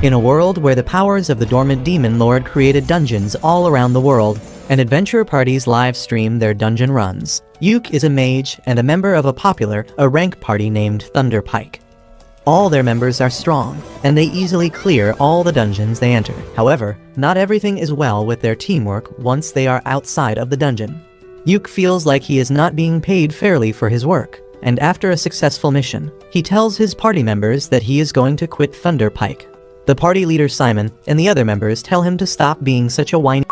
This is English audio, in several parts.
In a world where the powers of the dormant demon lord created dungeons all around the world, and adventure parties live stream their dungeon runs, Yuke is a mage and a member of a rank party named Thunderpike. All their members are strong, and they easily clear all the dungeons they enter. However, not everything is well with their teamwork once they are outside of the dungeon. Yuke feels like he is not being paid fairly for his work, and after a successful mission, he tells his party members that he is going to quit Thunderpike. The party leader Simon and the other members tell him to stop being such a whiny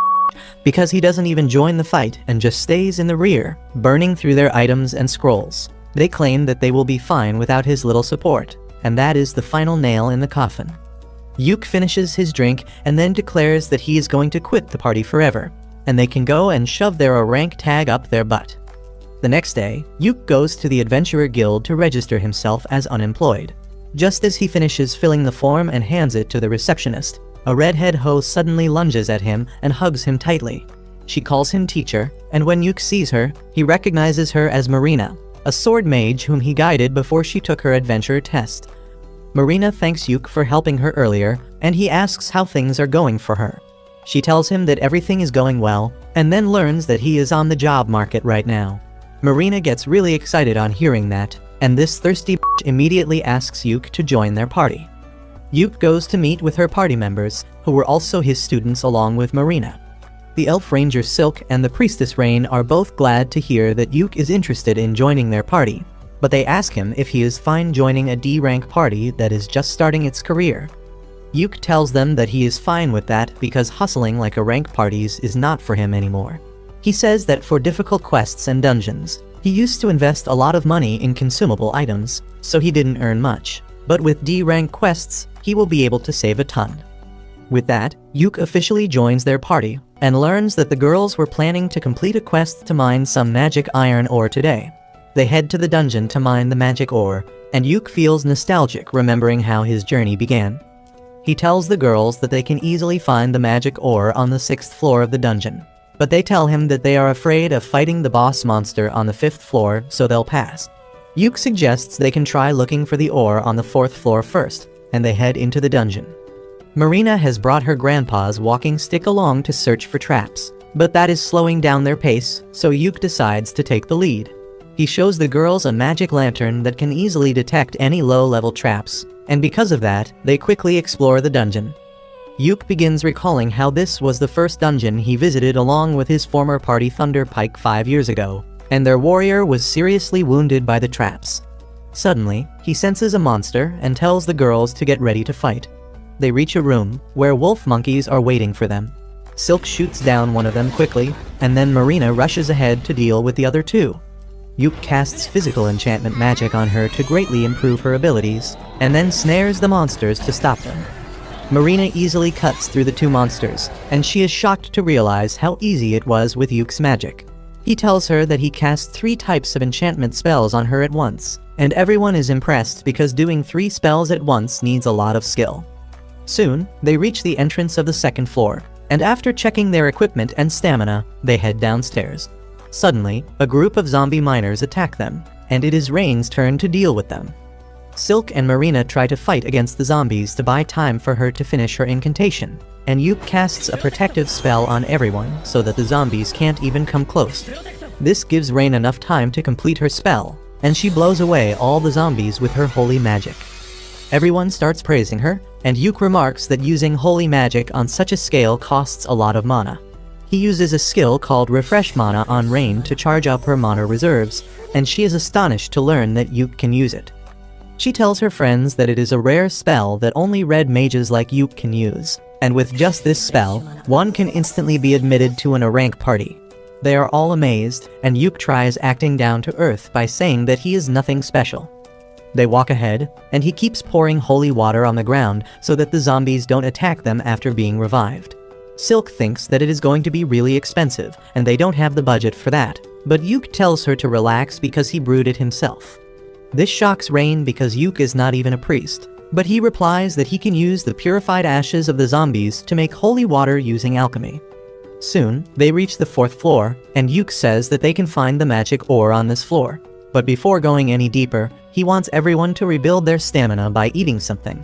because he doesn't even join the fight and just stays in the rear, burning through their items and scrolls. They claim that they will be fine without his little support, and that is the final nail in the coffin. Yuke finishes his drink and then declares that he is going to quit the party forever, and they can go and shove their rank tag up their butt. The next day, Yuke goes to the Adventurer Guild to register himself as unemployed. Just as he finishes filling the form and hands it to the receptionist, a redhead hoe suddenly lunges at him and hugs him tightly. She calls him teacher, and when Yuke sees her, he recognizes her as Marina, a sword mage whom he guided before she took her adventure test. Marina thanks Yuke for helping her earlier, and he asks how things are going for her. She tells him that everything is going well, and then learns that he is on the job market right now. Marina gets really excited on hearing that, and this thirsty bitch immediately asks Yuke to join their party. Yuke goes to meet with her party members, who were also his students along with Marina. The Elf Ranger Silk and the Priestess Rain are both glad to hear that Yuke is interested in joining their party, but they ask him if he is fine joining a D-rank party that is just starting its career. Yuke tells them that he is fine with that because hustling like a rank parties is not for him anymore. He says that for difficult quests and dungeons, he used to invest a lot of money in consumable items, so he didn't earn much. But with D-rank quests, he will be able to save a ton. With that, Yuke officially joins their party, and learns that the girls were planning to complete a quest to mine some magic iron ore today. They head to the dungeon to mine the magic ore, and Yuke feels nostalgic remembering how his journey began. He tells the girls that they can easily find the magic ore on the 6th floor of the dungeon, but they tell him that they are afraid of fighting the boss monster on the 5th floor, so they'll pass. Yuke suggests they can try looking for the ore on the 4th floor first, and they head into the dungeon. Marina has brought her grandpa's walking stick along to search for traps, but that is slowing down their pace, so Yuke decides to take the lead. He shows the girls a magic lantern that can easily detect any low-level traps, and because of that, they quickly explore the dungeon. Yuke begins recalling how this was the first dungeon he visited along with his former party Thunderpike 5 years ago, and their warrior was seriously wounded by the traps. Suddenly, he senses a monster and tells the girls to get ready to fight. They reach a room where wolf monkeys are waiting for them. Silk shoots down one of them quickly, and then Marina rushes ahead to deal with the other two. Yuke casts physical enchantment magic on her to greatly improve her abilities, and then snares the monsters to stop them. Marina easily cuts through the two monsters, and she is shocked to realize how easy it was with Yuke's magic. He tells her that he cast 3 types of enchantment spells on her at once, and everyone is impressed because doing 3 spells at once needs a lot of skill. Soon, they reach the entrance of the 2nd floor, and after checking their equipment and stamina, they head downstairs. Suddenly, a group of zombie miners attack them, and it is Rain's turn to deal with them. Silk and Marina try to fight against the zombies to buy time for her to finish her incantation, and Yuke casts a protective spell on everyone so that the zombies can't even come close. This gives Rain enough time to complete her spell, and she blows away all the zombies with her holy magic. Everyone starts praising her, and Yuke remarks that using holy magic on such a scale costs a lot of mana. He uses a skill called Refresh Mana on Rain to charge up her mana reserves, and she is astonished to learn that Yuke can use it. She tells her friends that it is a rare spell that only red mages like Yuke can use, and with just this spell, one can instantly be admitted to an A-rank party. They are all amazed, and Yuke tries acting down to earth by saying that he is nothing special. They walk ahead, and he keeps pouring holy water on the ground so that the zombies don't attack them after being revived. Silk thinks that it is going to be really expensive, and they don't have the budget for that, but Yuke tells her to relax because he brewed it himself. This shocks Rain because Yuke is not even a priest, but he replies that he can use the purified ashes of the zombies to make holy water using alchemy. Soon, they reach the 4th floor, and Yuke says that they can find the magic ore on this floor. But before going any deeper, he wants everyone to rebuild their stamina by eating something.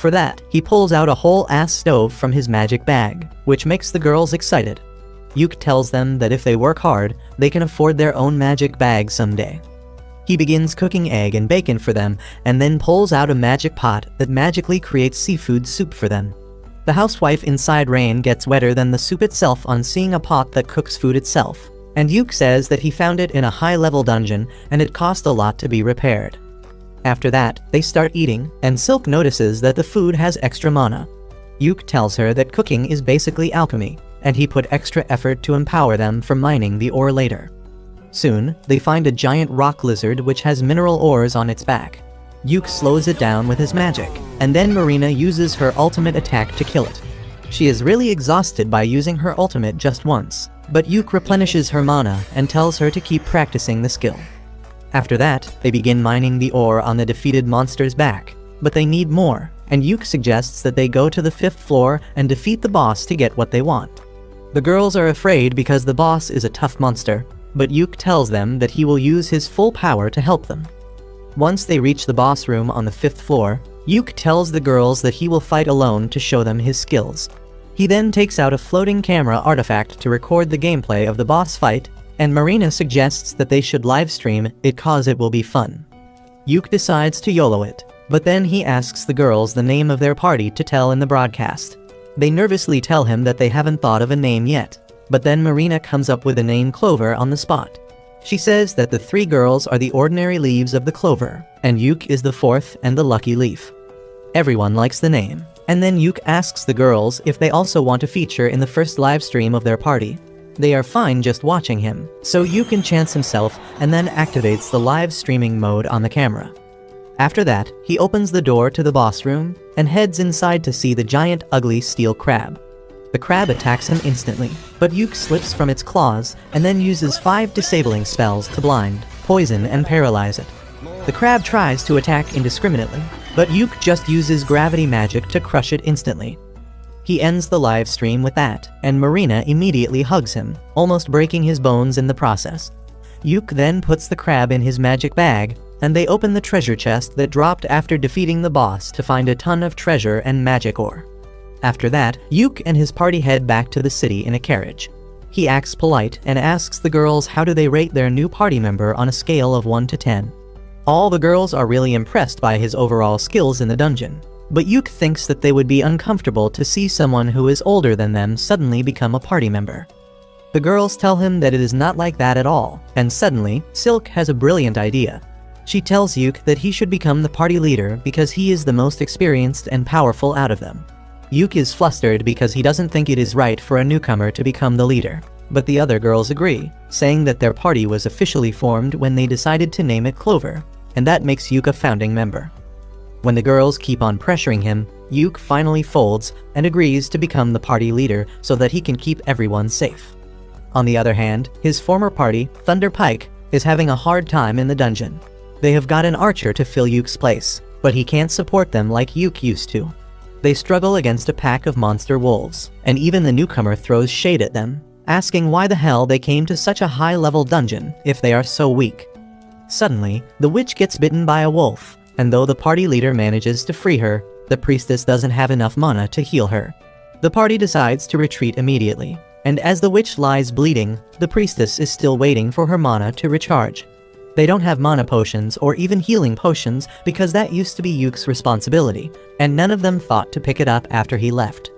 For that, he pulls out a whole ass stove from his magic bag, which makes the girls excited. Yuk tells them that if they work hard, they can afford their own magic bag someday. He begins cooking egg and bacon for them, and then pulls out a magic pot that magically creates seafood soup for them. The housewife inside Rain gets wetter than the soup itself on seeing a pot that cooks food itself, and Yuk says that he found it in a high-level dungeon and it cost a lot to be repaired. After that, they start eating, and Silk notices that the food has extra mana. Yuk tells her that cooking is basically alchemy, and he put extra effort to empower them for mining the ore later. Soon, they find a giant rock lizard which has mineral ores on its back. Yuk slows it down with his magic, and then Marina uses her ultimate attack to kill it. She is really exhausted by using her ultimate just once, but Yuk replenishes her mana and tells her to keep practicing the skill. After that, they begin mining the ore on the defeated monster's back, but they need more, and Yuk suggests that they go to the 5th floor and defeat the boss to get what they want. The girls are afraid because the boss is a tough monster, but Yuk tells them that he will use his full power to help them. Once they reach the boss room on the 5th floor, Yuk tells the girls that he will fight alone to show them his skills. He then takes out a floating camera artifact to record the gameplay of the boss fight, and Marina suggests that they should livestream it cause it will be fun. Yuk decides to YOLO it, but then he asks the girls the name of their party to tell in the broadcast. They nervously tell him that they haven't thought of a name yet, but then Marina comes up with the name Clover on the spot. She says that the 3 girls are the ordinary leaves of the clover, and Yuk is the 4th and the lucky leaf. Everyone likes the name, and then Yuk asks the girls if they also want to feature in the first live stream of their party. They are fine just watching him, so Yuk enchants himself and then activates the live streaming mode on the camera. After that, he opens the door to the boss room and heads inside to see the giant ugly steel crab. The crab attacks him instantly, but Yuk slips from its claws and then uses 5 disabling spells to blind, poison, and paralyze it. The crab tries to attack indiscriminately, but Yuk just uses gravity magic to crush it instantly. He ends the live stream with that, and Marina immediately hugs him, almost breaking his bones in the process. Yuk then puts the crab in his magic bag, and they open the treasure chest that dropped after defeating the boss to find a ton of treasure and magic ore. After that, Yuk and his party head back to the city in a carriage. He acts polite and asks the girls how do they rate their new party member on a scale of 1 to 10. All the girls are really impressed by his overall skills in the dungeon, but Yuk thinks that they would be uncomfortable to see someone who is older than them suddenly become a party member. The girls tell him that it is not like that at all, and suddenly, Silk has a brilliant idea. She tells Yuk that he should become the party leader because he is the most experienced and powerful out of them. Yuk is flustered because he doesn't think it is right for a newcomer to become the leader, but the other girls agree, saying that their party was officially formed when they decided to name it Clover, and that makes Yuk a founding member. When the girls keep on pressuring him, Yuk finally folds and agrees to become the party leader so that he can keep everyone safe. On the other hand, his former party, Thunder Pike, is having a hard time in the dungeon. They have got an archer to fill Yuk's place, but he can't support them like Yuk used to. They struggle against a pack of monster wolves, and even the newcomer throws shade at them, asking why the hell they came to such a high-level dungeon if they are so weak. Suddenly, the witch gets bitten by a wolf, and though the party leader manages to free her, the priestess doesn't have enough mana to heal her. The party decides to retreat immediately, and as the witch lies bleeding, the priestess is still waiting for her mana to recharge. They don't have mana potions or even healing potions because that used to be Yuk's responsibility, and none of them thought to pick it up after he left.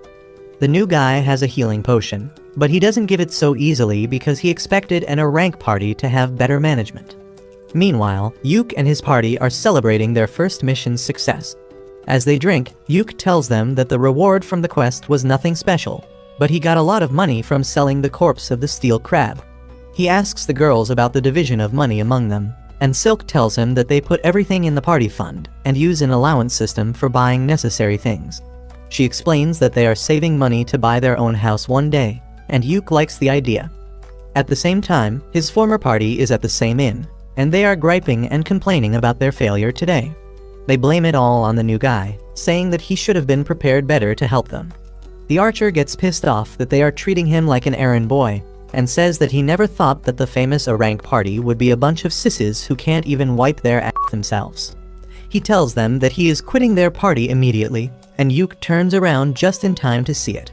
The new guy has a healing potion, but he doesn't give it so easily because he expected a rank party to have better management. Meanwhile, Yuk and his party are celebrating their first mission's success. As they drink, Yuk tells them that the reward from the quest was nothing special, but he got a lot of money from selling the corpse of the steel crab. He asks the girls about the division of money among them, and Silk tells him that they put everything in the party fund and use an allowance system for buying necessary things. She explains that they are saving money to buy their own house one day, and Yuk likes the idea. At the same time, his former party is at the same inn, and they are griping and complaining about their failure today. They blame it all on the new guy, saying that he should have been prepared better to help them. The archer gets pissed off that they are treating him like an errand boy, and says that he never thought that the famous rank party would be a bunch of sisses who can't even wipe their ass themselves. He tells them that he is quitting their party immediately, and Yuk turns around just in time to see it.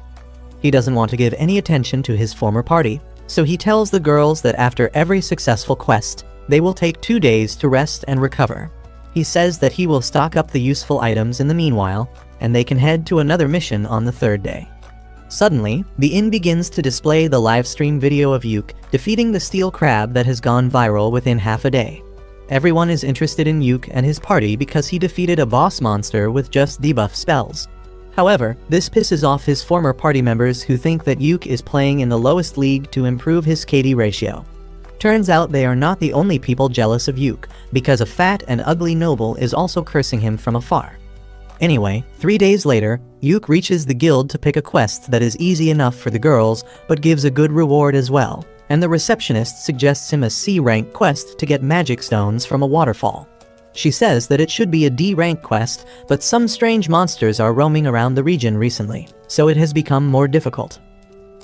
He doesn't want to give any attention to his former party, so he tells the girls that after every successful quest, they will take 2 days to rest and recover. He says that he will stock up the useful items in the meanwhile, and they can head to another mission on the 3rd day. Suddenly, the inn begins to display the livestream video of Yuk defeating the steel crab that has gone viral within half a day. Everyone is interested in Yuk and his party because he defeated a boss monster with just debuff spells. However, this pisses off his former party members who think that Yuk is playing in the lowest league to improve his KD ratio. Turns out they are not the only people jealous of Yuk, because a fat and ugly noble is also cursing him from afar. Anyway, 3 days later, Yuk reaches the guild to pick a quest that is easy enough for the girls, but gives a good reward as well, and the receptionist suggests him a C-rank quest to get magic stones from a waterfall. She says that it should be a D-rank quest, but some strange monsters are roaming around the region recently, so it has become more difficult.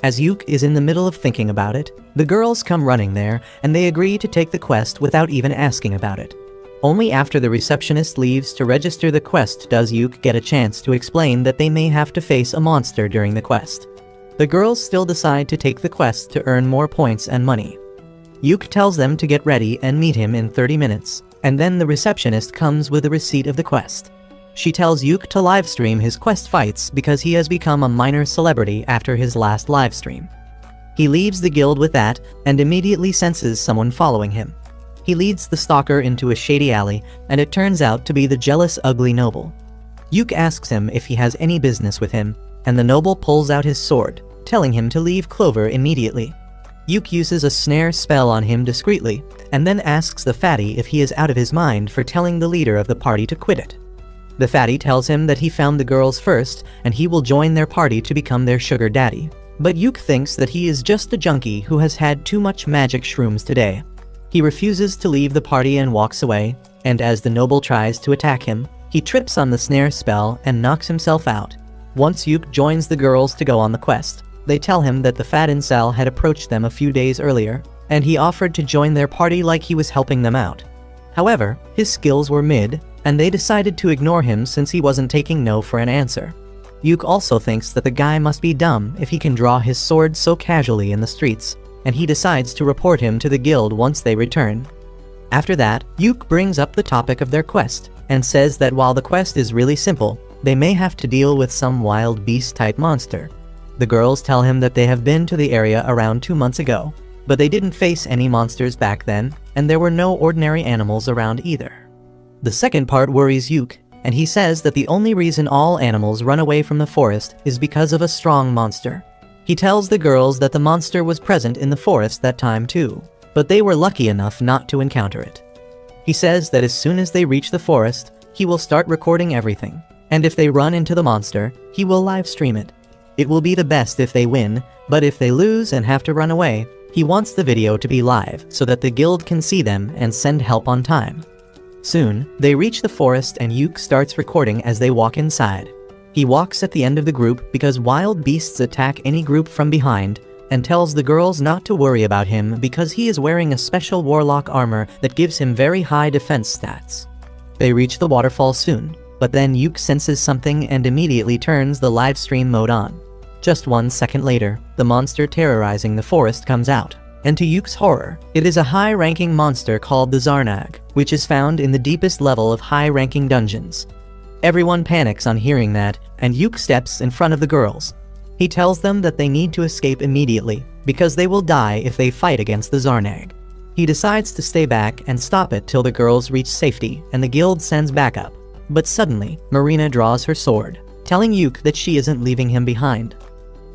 As Yuk is in the middle of thinking about it, the girls come running there, and they agree to take the quest without even asking about it. Only after the receptionist leaves to register the quest does Yuk get a chance to explain that they may have to face a monster during the quest. The girls still decide to take the quest to earn more points and money. Yuk tells them to get ready and meet him in 30 minutes, and then the receptionist comes with a receipt of the quest. She tells Yuk to livestream his quest fights because he has become a minor celebrity after his last livestream. He leaves the guild with that and immediately senses someone following him. He leads the stalker into a shady alley, and it turns out to be the jealous ugly noble. Yuk asks him if he has any business with him, and the noble pulls out his sword, telling him to leave Clover immediately. Yuk uses a snare spell on him discreetly, and then asks the fatty if he is out of his mind for telling the leader of the party to quit it. The fatty tells him that he found the girls first, and he will join their party to become their sugar daddy. But Yuk thinks that he is just a junkie who has had too much magic shrooms today. He refuses to leave the party and walks away, and as the noble tries to attack him, he trips on the snare spell and knocks himself out. Once Yuk joins the girls to go on the quest, they tell him that the fat incel had approached them a few days earlier, and he offered to join their party like he was helping them out. However, his skills were mid, and they decided to ignore him since he wasn't taking no for an answer. Yuk also thinks that the guy must be dumb if he can draw his sword so casually in the streets, and he decides to report him to the guild once they return. After that, Yuk brings up the topic of their quest, and says that while the quest is really simple, they may have to deal with some wild beast-type monster. The girls tell him that they have been to the area around 2 months ago, but they didn't face any monsters back then, and there were no ordinary animals around either. The second part worries Yuk, and he says that the only reason all animals run away from the forest is because of a strong monster. He tells the girls that the monster was present in the forest that time too, but they were lucky enough not to encounter it. He says that as soon as they reach the forest, he will start recording everything, and if they run into the monster, he will live stream it. It will be the best if they win, but if they lose and have to run away, he wants the video to be live so that the guild can see them and send help on time. Soon, they reach the forest and Yuk starts recording as they walk inside. He walks at the end of the group because wild beasts attack any group from behind, and tells the girls not to worry about him because he is wearing a special warlock armor that gives him very high defense stats. They reach the waterfall soon, but then Yuk senses something and immediately turns the live stream mode on. Just 1 second later, the monster terrorizing the forest comes out, and to Yuk's horror, it is a high-ranking monster called the Zarnag, which is found in the deepest level of high-ranking dungeons. Everyone panics on hearing that, and Yuk steps in front of the girls. He tells them that they need to escape immediately, because they will die if they fight against the Zarnag. He decides to stay back and stop it till the girls reach safety, and the guild sends backup. But suddenly, Marina draws her sword, telling Yuk that she isn't leaving him behind.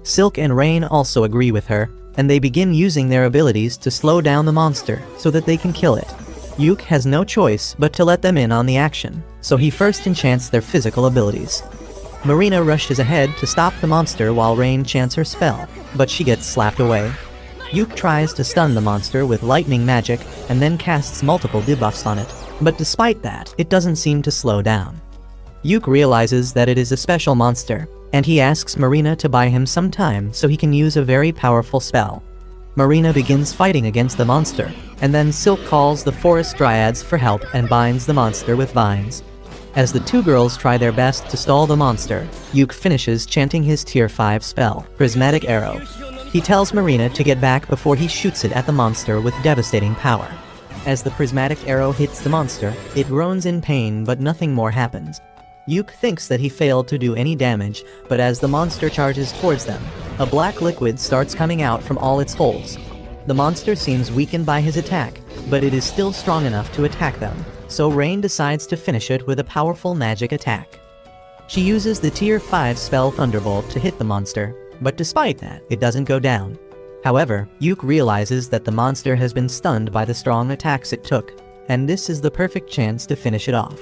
Silk and Rain also agree with her, and they begin using their abilities to slow down the monster so that they can kill it. Yuk has no choice but to let them in on the action, so he first enchants their physical abilities. Marina rushes ahead to stop the monster while Rain chants her spell, but she gets slapped away. Yuk tries to stun the monster with lightning magic and then casts multiple debuffs on it, but despite that, it doesn't seem to slow down. Yuk realizes that it is a special monster, and he asks Marina to buy him some time so he can use a very powerful spell. Marina begins fighting against the monster, and then Silk calls the forest dryads for help and binds the monster with vines. As the two girls try their best to stall the monster, Yuk finishes chanting his tier 5 spell, Prismatic Arrow. He tells Marina to get back before he shoots it at the monster with devastating power. As the prismatic arrow hits the monster, it groans in pain, but nothing more happens. Yuk thinks that he failed to do any damage, but as the monster charges towards them, a black liquid starts coming out from all its holes. The monster seems weakened by his attack, but it is still strong enough to attack them, so Rain decides to finish it with a powerful magic attack. She uses the tier 5 spell Thunderbolt to hit the monster, but despite that, it doesn't go down. However, Yuk realizes that the monster has been stunned by the strong attacks it took, and this is the perfect chance to finish it off.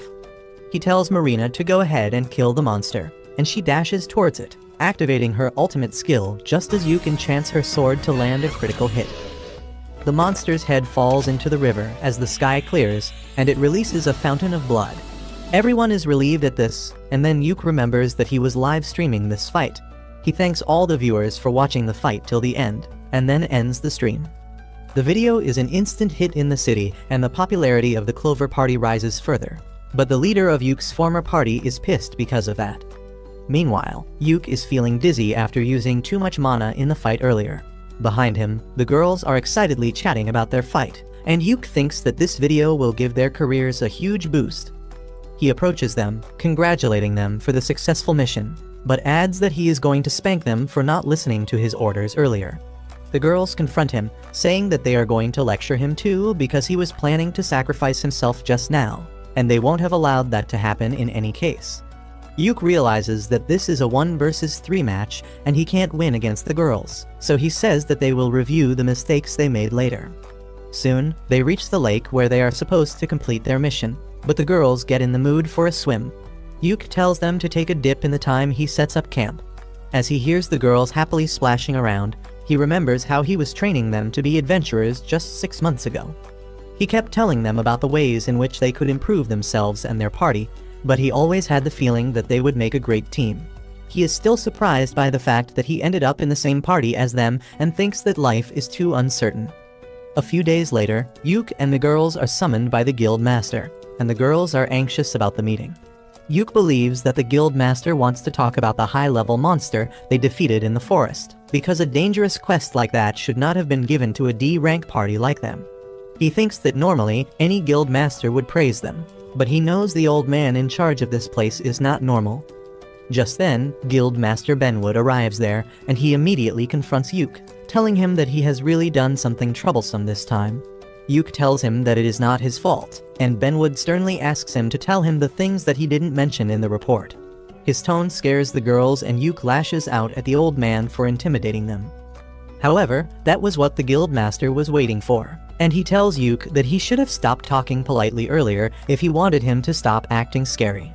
He tells Marina to go ahead and kill the monster, and she dashes towards it, activating her ultimate skill just as Yuk enchants her sword to land a critical hit. The monster's head falls into the river as the sky clears, and it releases a fountain of blood. Everyone is relieved at this, and then Yuk remembers that he was live streaming this fight. He thanks all the viewers for watching the fight till the end, and then ends the stream. The video is an instant hit in the city, and the popularity of the Clover Party rises further. But the leader of Yuk's former party is pissed because of that. Meanwhile, Yuk is feeling dizzy after using too much mana in the fight earlier. Behind him, the girls are excitedly chatting about their fight, and Yuk thinks that this video will give their careers a huge boost. He approaches them, congratulating them for the successful mission, but adds that he is going to spank them for not listening to his orders earlier. The girls confront him, saying that they are going to lecture him too because he was planning to sacrifice himself just now, and they won't have allowed that to happen in any case. Yuk realizes that this is a 1 versus 3 match and he can't win against the girls, so he says that they will review the mistakes they made later. Soon, they reach the lake where they are supposed to complete their mission, but the girls get in the mood for a swim. Yuk tells them to take a dip in the time he sets up camp. As he hears the girls happily splashing around, he remembers how he was training them to be adventurers just 6 months ago. He kept telling them about the ways in which they could improve themselves and their party, but he always had the feeling that they would make a great team. He is still surprised by the fact that he ended up in the same party as them and thinks that life is too uncertain. A few days later, Yuk and the girls are summoned by the guild master, and the girls are anxious about the meeting. Yuk believes that the guild master wants to talk about the high-level monster they defeated in the forest, because a dangerous quest like that should not have been given to a D-rank party like them. He thinks that normally, any guild master would praise them, but he knows the old man in charge of this place is not normal. Just then, Guild Master Benwood arrives there, and he immediately confronts Yuk, telling him that he has really done something troublesome this time. Yuk tells him that it is not his fault, and Benwood sternly asks him to tell him the things that he didn't mention in the report. His tone scares the girls and Yuk lashes out at the old man for intimidating them. However, that was what the guild master was waiting for, and he tells Yuk that he should have stopped talking politely earlier if he wanted him to stop acting scary.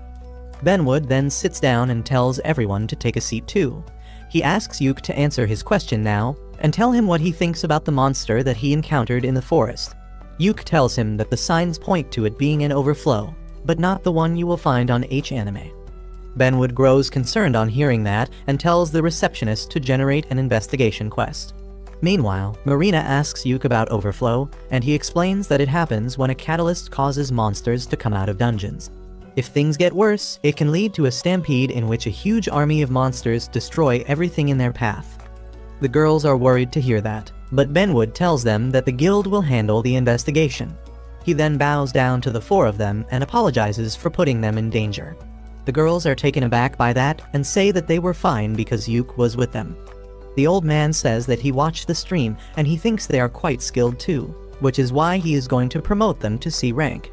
Benwood then sits down and tells everyone to take a seat too. He asks Yuk to answer his question now, and tell him what he thinks about the monster that he encountered in the forest. Yuk tells him that the signs point to it being an overflow, but not the one you will find on Anime. Benwood grows concerned on hearing that and tells the receptionist to generate an investigation quest. Meanwhile, Marina asks Yuk about overflow, and he explains that it happens when a catalyst causes monsters to come out of dungeons. If things get worse, it can lead to a stampede in which a huge army of monsters destroy everything in their path. The girls are worried to hear that, but Benwood tells them that the guild will handle the investigation. He then bows down to the 4 of them and apologizes for putting them in danger. The girls are taken aback by that and say that they were fine because Yuk was with them. The old man says that he watched the stream and he thinks they are quite skilled too, which is why he is going to promote them to C rank.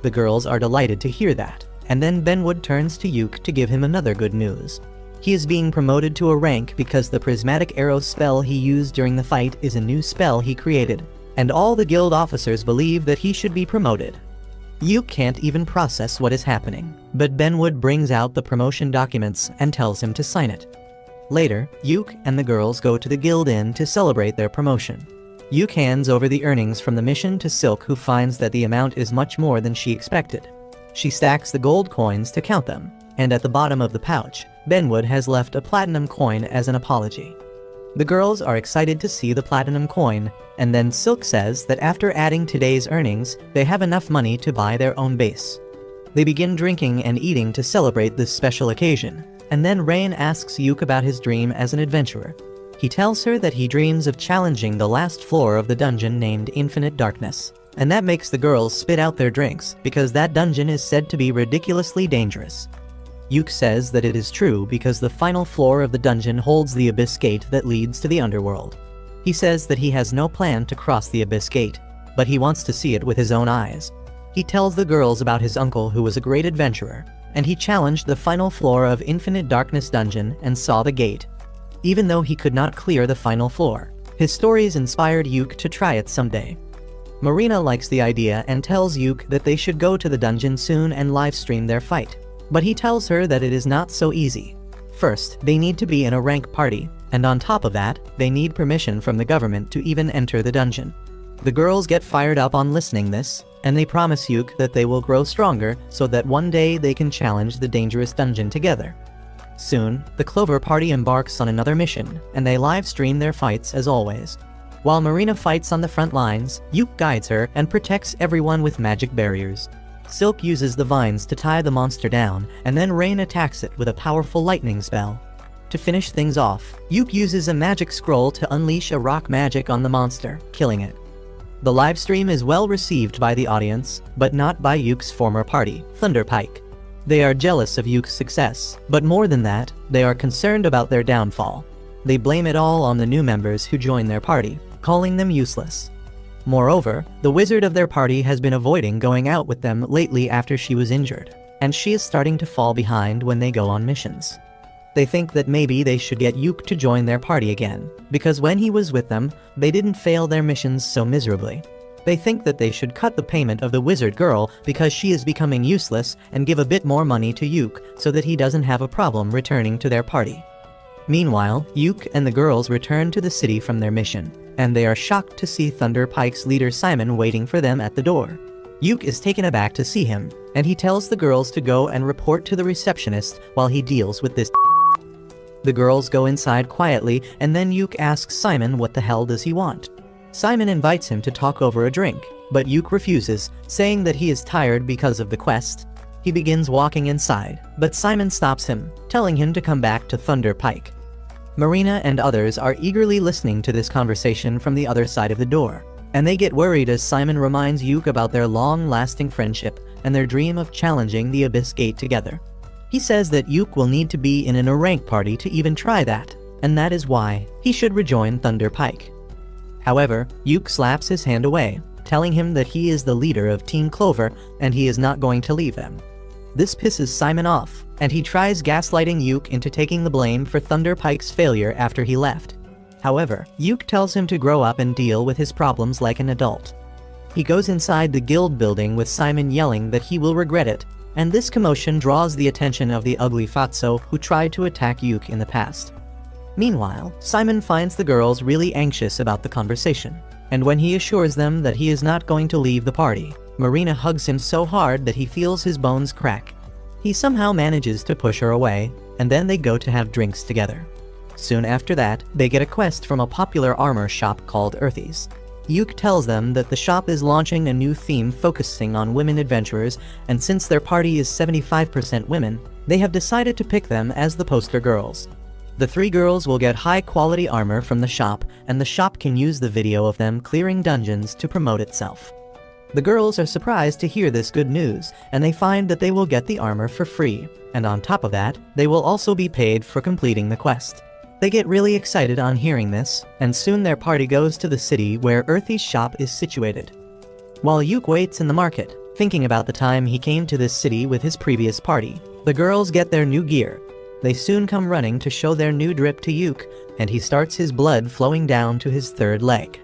The girls are delighted to hear that, and then Benwood turns to Yuk to give him another good news. He is being promoted to a rank because the prismatic arrow spell he used during the fight is a new spell he created, and all the guild officers believe that he should be promoted. Yuk can't even process what is happening, but Benwood brings out the promotion documents and tells him to sign it. Later, Yuk and the girls go to the guild inn to celebrate their promotion. Yuk hands over the earnings from the mission to Silk, who finds that the amount is much more than she expected. She stacks the gold coins to count them, and at the bottom of the pouch, Benwood has left a platinum coin as an apology. The girls are excited to see the platinum coin, and then Silk says that after adding today's earnings, they have enough money to buy their own base. They begin drinking and eating to celebrate this special occasion, and then Rain asks Yuk about his dream as an adventurer. He tells her that he dreams of challenging the last floor of the dungeon named Infinite Darkness, and that makes the girls spit out their drinks because that dungeon is said to be ridiculously dangerous. Yuk says that it is true because the final floor of the dungeon holds the Abyss Gate that leads to the underworld. He says that he has no plan to cross the Abyss Gate, but he wants to see it with his own eyes. He tells the girls about his uncle who was a great adventurer, and he challenged the final floor of Infinite Darkness dungeon and saw the gate. Even though he could not clear the final floor, his stories inspired Yuk to try it someday. Marina likes the idea and tells Yuk that they should go to the dungeon soon and livestream their fight. But he tells her that it is not so easy. First, they need to be in a rank party, and on top of that, they need permission from the government to even enter the dungeon. The girls get fired up on listening this, and they promise Yuk that they will grow stronger so that one day they can challenge the dangerous dungeon together. Soon, the Clover party embarks on another mission, and they live stream their fights as always. While Marina fights on the front lines, Yuk guides her and protects everyone with magic barriers. Silk uses the vines to tie the monster down, and then Rain attacks it with a powerful lightning spell. To finish things off, Yuk uses a magic scroll to unleash a rock magic on the monster, killing it. The livestream is well received by the audience, but not by Yuk's former party, Thunderpike. They are jealous of Yuk's success, but more than that, they are concerned about their downfall. They blame it all on the new members who join their party, calling them useless. Moreover, the wizard of their party has been avoiding going out with them lately after she was injured, and she is starting to fall behind when they go on missions. They think that maybe they should get Yuk to join their party again, because when he was with them, they didn't fail their missions so miserably. They think that they should cut the payment of the wizard girl because she is becoming useless and give a bit more money to Yuk so that he doesn't have a problem returning to their party. Meanwhile, Yuk and the girls return to the city from their mission, and they are shocked to see Thunderpike's leader Simon waiting for them at the door. Yuk is taken aback to see him, and he tells the girls to go and report to the receptionist while he deals with this. The girls go inside quietly, and then Yuk asks Simon what the hell does he want. Simon invites him to talk over a drink, but Yuk refuses, saying that he is tired because of the quest. He begins walking inside, but Simon stops him, telling him to come back to Thunderpike. Marina and others are eagerly listening to this conversation from the other side of the door, and they get worried as Simon reminds Yuk about their long-lasting friendship and their dream of challenging the Abyss Gate together. He says that Yuk will need to be in a rank party to even try that, and that is why he should rejoin Thunderpike. However, Yuk slaps his hand away, telling him that he is the leader of Team Clover and he is not going to leave them. This pisses Simon off, and he tries gaslighting Yuk into taking the blame for Thunderpike's failure after he left. However, Yuk tells him to grow up and deal with his problems like an adult. He goes inside the guild building with Simon yelling that he will regret it, and this commotion draws the attention of the ugly Fatso who tried to attack Yuk in the past. Meanwhile, Simon finds the girls really anxious about the conversation, and when he assures them that he is not going to leave the party, Marina hugs him so hard that he feels his bones crack. He somehow manages to push her away, and then they go to have drinks together. Soon after that, they get a quest from a popular armor shop called Earthy's. Yuk tells them that the shop is launching a new theme focusing on women adventurers, and since their party is 75% women, they have decided to pick them as the poster girls. The three girls will get high-quality armor from the shop, and the shop can use the video of them clearing dungeons to promote itself. The girls are surprised to hear this good news, and they find that they will get the armor for free, and on top of that, they will also be paid for completing the quest. They get really excited on hearing this, and soon their party goes to the city where Earthy's shop is situated. While Yuk waits in the market, thinking about the time he came to this city with his previous party, the girls get their new gear. They soon come running to show their new drip to Yuk, and he starts his blood flowing down to his third leg.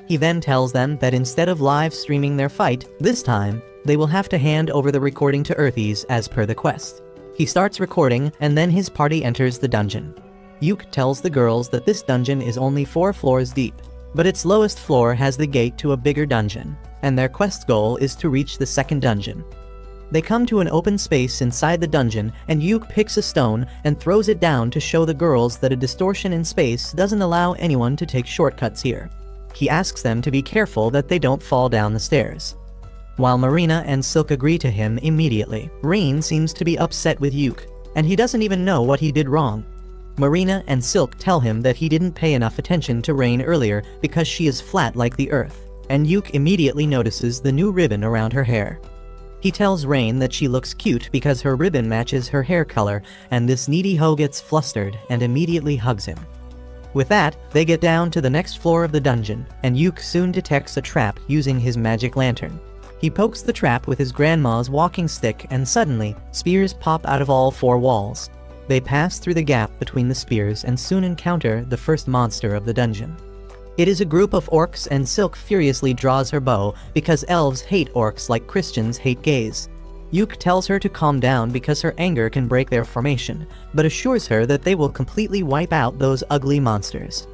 He then tells them that instead of live streaming their fight, this time, they will have to hand over the recording to Earthy's as per the quest. He starts recording, and then his party enters the dungeon. Yuk tells the girls that this dungeon is only 4 floors deep, but its lowest floor has the gate to a bigger dungeon, and their quest goal is to reach the second dungeon. They come to an open space inside the dungeon, and Yuk picks a stone and throws it down to show the girls that a distortion in space doesn't allow anyone to take shortcuts here. He asks them to be careful that they don't fall down the stairs. While Marina and Silk agree to him immediately, Rain seems to be upset with Yuk, and he doesn't even know what he did wrong. Marina and Silk tell him that he didn't pay enough attention to Rain earlier because she is flat like the earth, and Yuk immediately notices the new ribbon around her hair. He tells Rain that she looks cute because her ribbon matches her hair color, and this needy hoe gets flustered and immediately hugs him. With that, they get down to the next floor of the dungeon, and Yuk soon detects a trap using his magic lantern. He pokes the trap with his grandma's walking stick, and suddenly, spears pop out of all four walls. They pass through the gap between the spears and soon encounter the first monster of the dungeon. It is a group of orcs, and Silk furiously draws her bow because elves hate orcs like Christians hate gays. Yuk tells her to calm down because her anger can break their formation, but assures her that they will completely wipe out those ugly monsters.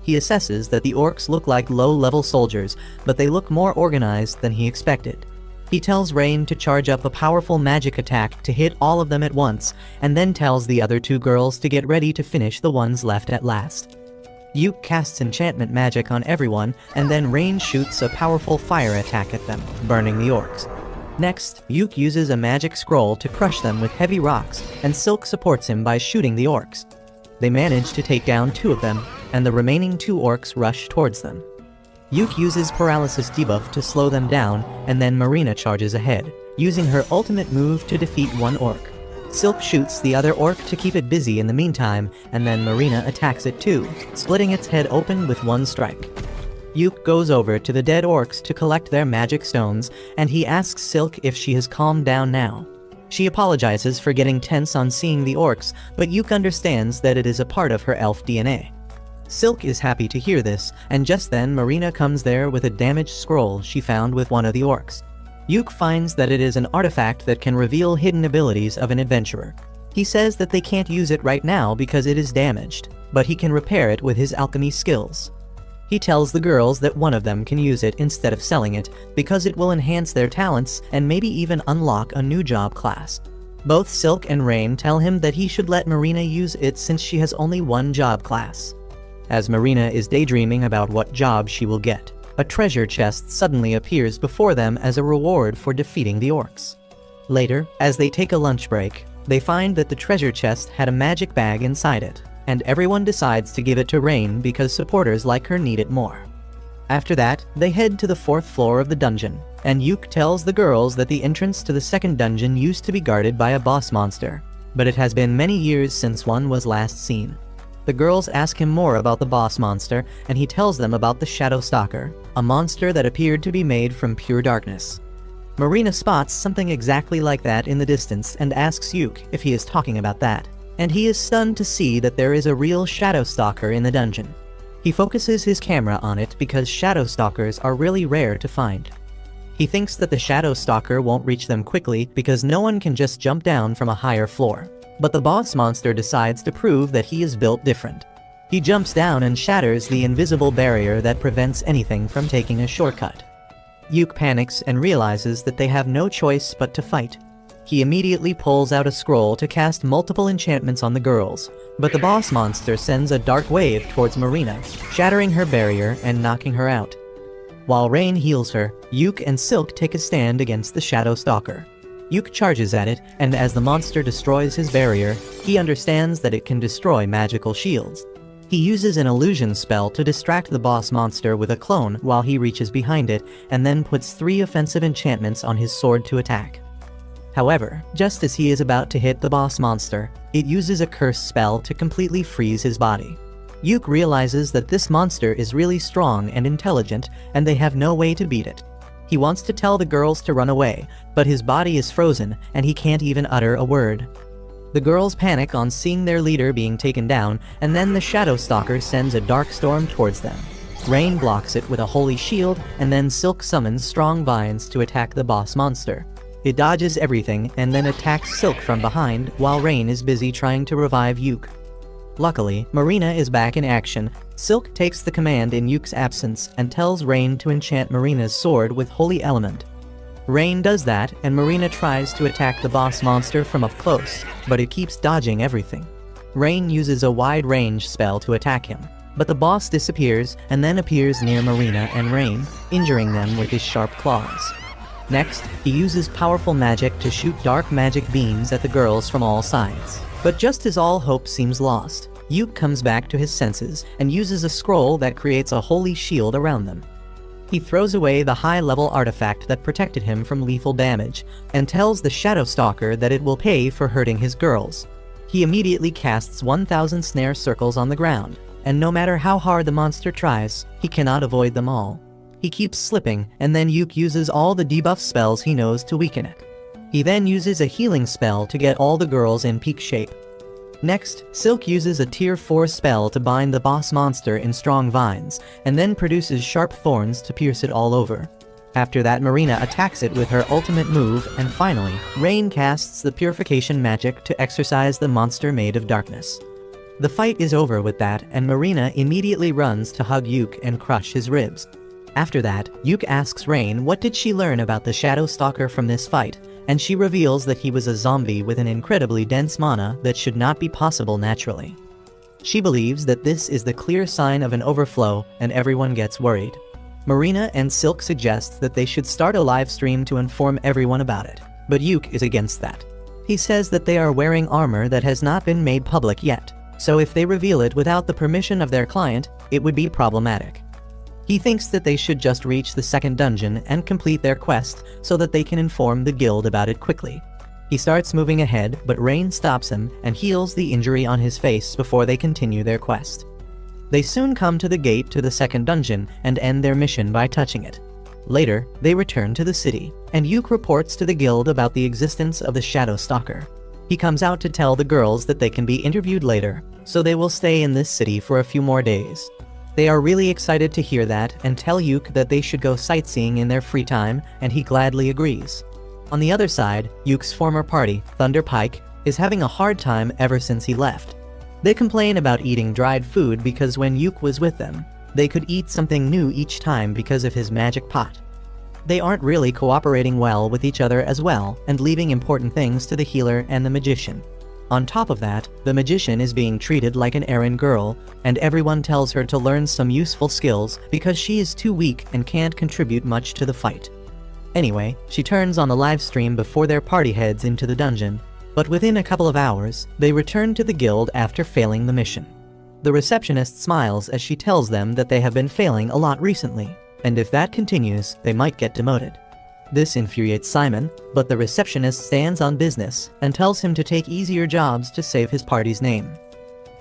He assesses that the orcs look like low-level soldiers, but they look more organized than he expected. He tells Rain to charge up a powerful magic attack to hit all of them at once, and then tells the other two girls to get ready to finish the ones left at last. Yuk casts enchantment magic on everyone, and then Rain shoots a powerful fire attack at them, burning the orcs. Next, Yuk uses a magic scroll to crush them with heavy rocks, and Silk supports him by shooting the orcs. They manage to take down two of them, and the remaining two orcs rush towards them. Yuk uses paralysis debuff to slow them down, and then Marina charges ahead, using her ultimate move to defeat one orc. Silk shoots the other orc to keep it busy in the meantime, and then Marina attacks it too, splitting its head open with one strike. Yuk goes over to the dead orcs to collect their magic stones, and he asks Silk if she has calmed down now. She apologizes for getting tense on seeing the orcs, but Yuk understands that it is a part of her elf DNA. Silk is happy to hear this, and just then Marina comes there with a damaged scroll she found with one of the orcs. Yuk finds that it is an artifact that can reveal hidden abilities of an adventurer. He says that they can't use it right now because it is damaged, but he can repair it with his alchemy skills. He tells the girls that one of them can use it instead of selling it because it will enhance their talents and maybe even unlock a new job class. Both Silk and Rain tell him that he should let Marina use it since she has only one job class. As Marina is daydreaming about what job she will get, a treasure chest suddenly appears before them as a reward for defeating the orcs. Later, as they take a lunch break, they find that the treasure chest had a magic bag inside it, and everyone decides to give it to Rain because supporters like her need it more. After that, they head to the fourth floor of the dungeon, and Yuk tells the girls that the entrance to the second dungeon used to be guarded by a boss monster, but it has been many years since one was last seen. The girls ask him more about the boss monster, and he tells them about the Shadow Stalker, a monster that appeared to be made from pure darkness. Marina spots something exactly like that in the distance and asks Yuk if he is talking about that, and he is stunned to see that there is a real Shadow Stalker in the dungeon. He focuses his camera on it because Shadow Stalkers are really rare to find. He thinks that the Shadow Stalker won't reach them quickly because no one can just jump down from a higher floor. But the boss monster decides to prove that he is built different. He jumps down and shatters the invisible barrier that prevents anything from taking a shortcut. Yuk panics and realizes that they have no choice but to fight. He immediately pulls out a scroll to cast multiple enchantments on the girls, but the boss monster sends a dark wave towards Marina, shattering her barrier and knocking her out. While Rain heals her, Yuk and Silk take a stand against the Shadow Stalker. Yuk charges at it, and as the monster destroys his barrier, he understands that it can destroy magical shields. He uses an illusion spell to distract the boss monster with a clone while he reaches behind it, and then puts 3 offensive enchantments on his sword to attack. However, just as he is about to hit the boss monster, it uses a curse spell to completely freeze his body. Yuk realizes that this monster is really strong and intelligent, and they have no way to beat it. He wants to tell the girls to run away, but his body is frozen and he can't even utter a word. The girls panic on seeing their leader being taken down, and then the Shadow Stalker sends a dark storm towards them. Rain blocks it with a holy shield, and then Silk summons strong vines to attack the boss monster. It dodges everything and then attacks Silk from behind while Rain is busy trying to revive Yuk. Luckily, Marina is back in action. Silk takes the command in Yuk's absence and tells Rain to enchant Marina's sword with Holy Element. Rain does that, and Marina tries to attack the boss monster from up close, but it keeps dodging everything. Rain uses a wide-range spell to attack him, but the boss disappears and then appears near Marina and Rain, injuring them with his sharp claws. Next, he uses powerful magic to shoot dark magic beams at the girls from all sides. But just as all hope seems lost, Yuke comes back to his senses and uses a scroll that creates a holy shield around them. He throws away the high-level artifact that protected him from lethal damage and tells the Shadow Stalker that it will pay for hurting his girls. He immediately casts 1,000 snare circles on the ground, and no matter how hard the monster tries, he cannot avoid them all. He keeps slipping, and then Yuke uses all the debuff spells he knows to weaken it. He then uses a healing spell to get all the girls in peak shape. Next, Silk uses a tier 4 spell to bind the boss monster in strong vines, and then produces sharp thorns to pierce it all over. After that, Marina attacks it with her ultimate move, and finally, Rain casts the purification magic to exorcise the monster made of darkness. The fight is over with that, and Marina immediately runs to hug Yuke and crush his ribs. After that, Yuke asks Rain what did she learn about the Shadow Stalker from this fight, and she reveals that he was a zombie with an incredibly dense mana that should not be possible naturally. She believes that this is the clear sign of an overflow, and everyone gets worried. Marina and Silk suggest that they should start a live stream to inform everyone about it, but Yuke is against that. He says that they are wearing armor that has not been made public yet, so if they reveal it without the permission of their client, it would be problematic. He thinks that they should just reach the second dungeon and complete their quest so that they can inform the guild about it quickly. He starts moving ahead, but Rain stops him and heals the injury on his face before they continue their quest. They soon come to the gate to the second dungeon and end their mission by touching it. Later, they return to the city, and Yuke reports to the guild about the existence of the Shadow Stalker. He comes out to tell the girls that they can be interviewed later, so they will stay in this city for a few more days. They are really excited to hear that and tell Yuke that they should go sightseeing in their free time, and he gladly agrees. On the other side, Yuke's former party, Thunder Pike, is having a hard time ever since he left. They complain about eating dried food because when Yuke was with them, they could eat something new each time because of his magic pot. They aren't really cooperating well with each other as well, and leaving important things to the healer and the magician. On top of that, the magician is being treated like an errand girl, and everyone tells her to learn some useful skills because she is too weak and can't contribute much to the fight. Anyway, she turns on the live stream before their party heads into the dungeon, but within a couple of hours, they return to the guild after failing the mission. The receptionist smiles as she tells them that they have been failing a lot recently, and if that continues, they might get demoted. This infuriates Simon, but the receptionist stands on business and tells him to take easier jobs to save his party's name.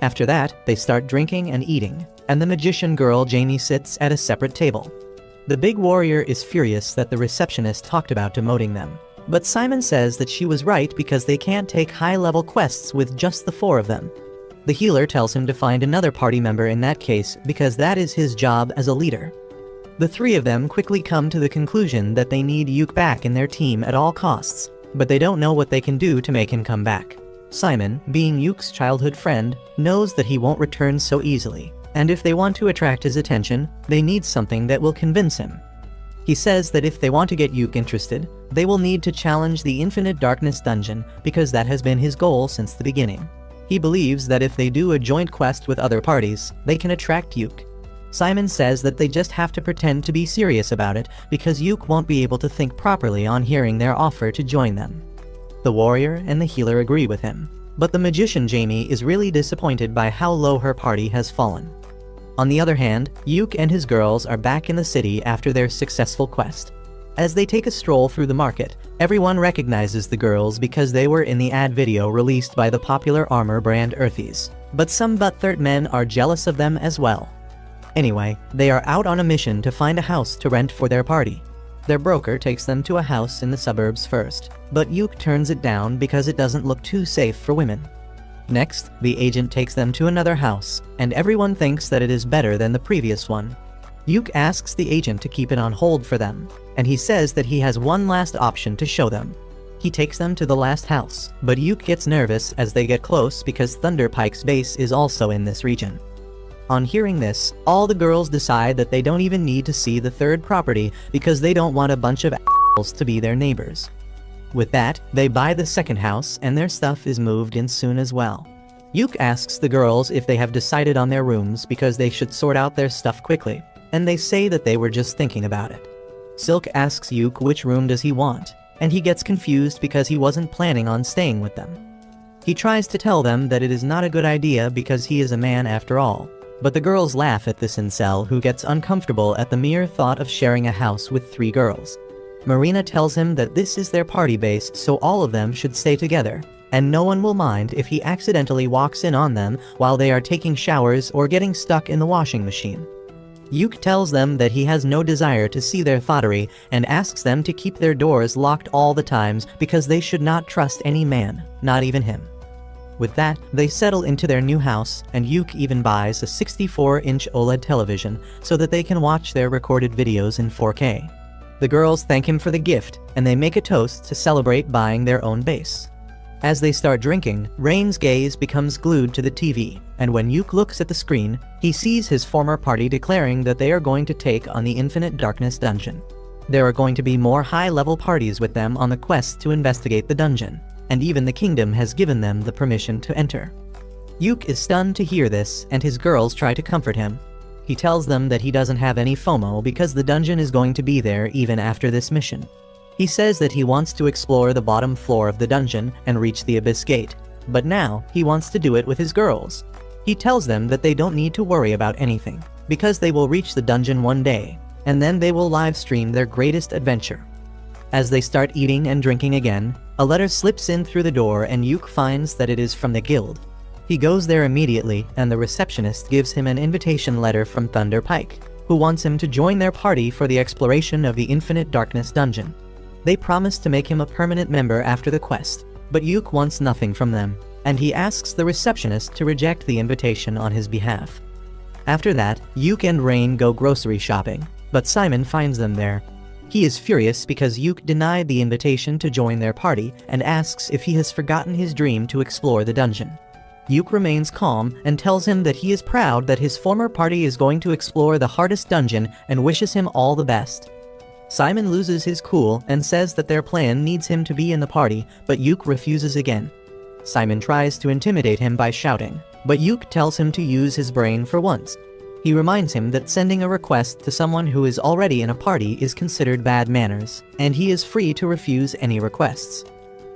After that, they start drinking and eating, and the magician girl Jamie sits at a separate table. The big warrior is furious that the receptionist talked about demoting them, but Simon says that she was right because they can't take high-level quests with just the 4 of them. The healer tells him to find another party member in that case because that is his job as a leader. The 3 of them quickly come to the conclusion that they need Yuke back in their team at all costs, but they don't know what they can do to make him come back. Simon, being Yuke's childhood friend, knows that he won't return so easily, and if they want to attract his attention, they need something that will convince him. He says that if they want to get Yuke interested, they will need to challenge the Infinite Darkness dungeon because that has been his goal since the beginning. He believes that if they do a joint quest with other parties, they can attract Yuke. Simon says that they just have to pretend to be serious about it because Yuke won't be able to think properly on hearing their offer to join them. The warrior and the healer agree with him, but the magician Jamie is really disappointed by how low her party has fallen. On the other hand, Yuke and his girls are back in the city after their successful quest. As they take a stroll through the market, everyone recognizes the girls because they were in the ad video released by the popular armor brand Earthies, but some butthurt men are jealous of them as well. Anyway, they are out on a mission to find a house to rent for their party. Their broker takes them to a house in the suburbs first, but Yuke turns it down because it doesn't look too safe for women. Next, the agent takes them to another house, and everyone thinks that it is better than the previous one. Yuke asks the agent to keep it on hold for them, and he says that he has one last option to show them. He takes them to the last house, but Yuke gets nervous as they get close because Thunder Pike's base is also in this region. On hearing this, all the girls decide that they don't even need to see the third property because they don't want a bunch of assholes to be their neighbors. With that, they buy the second house and their stuff is moved in soon as well. Yuke asks the girls if they have decided on their rooms because they should sort out their stuff quickly, and they say that they were just thinking about it. Silk asks Yuk which room does he want, and he gets confused because he wasn't planning on staying with them. He tries to tell them that it is not a good idea because he is a man after all, but the girls laugh at this incel who gets uncomfortable at the mere thought of sharing a house with 3 girls. Marina tells him that this is their party base, so all of them should stay together, and no one will mind if he accidentally walks in on them while they are taking showers or getting stuck in the washing machine. Yuk tells them that he has no desire to see their thottery and asks them to keep their doors locked all the times because they should not trust any man, not even him. With that, they settle into their new house, and Yuk even buys a 64-inch OLED television so that they can watch their recorded videos in 4K. The girls thank him for the gift, and they make a toast to celebrate buying their own base. As they start drinking, Rain's gaze becomes glued to the TV, and when Yuk looks at the screen, he sees his former party declaring that they are going to take on the Infinite Darkness dungeon. There are going to be more high-level parties with them on the quest to investigate the dungeon, and even the kingdom has given them the permission to enter. Yuk is stunned to hear this, and his girls try to comfort him. He tells them that he doesn't have any FOMO because the dungeon is going to be there even after this mission. He says that he wants to explore the bottom floor of the dungeon and reach the Abyss Gate, but now he wants to do it with his girls. He tells them that they don't need to worry about anything, because they will reach the dungeon one day, and then they will live stream their greatest adventure. As they start eating and drinking again, a letter slips in through the door and Yuk finds that it is from the guild. He goes there immediately, and the receptionist gives him an invitation letter from Thunder Pike, who wants him to join their party for the exploration of the Infinite Darkness dungeon. They promise to make him a permanent member after the quest, but Yuk wants nothing from them, and he asks the receptionist to reject the invitation on his behalf. After that, Yuk and Rain go grocery shopping, but Simon finds them there. He is furious because Yuk denied the invitation to join their party and asks if he has forgotten his dream to explore the dungeon. Yuk remains calm and tells him that he is proud that his former party is going to explore the hardest dungeon and wishes him all the best. Simon loses his cool and says that their plan needs him to be in the party, but Yuk refuses again. Simon tries to intimidate him by shouting, but Yuk tells him to use his brain for once. He reminds him that sending a request to someone who is already in a party is considered bad manners, and he is free to refuse any requests.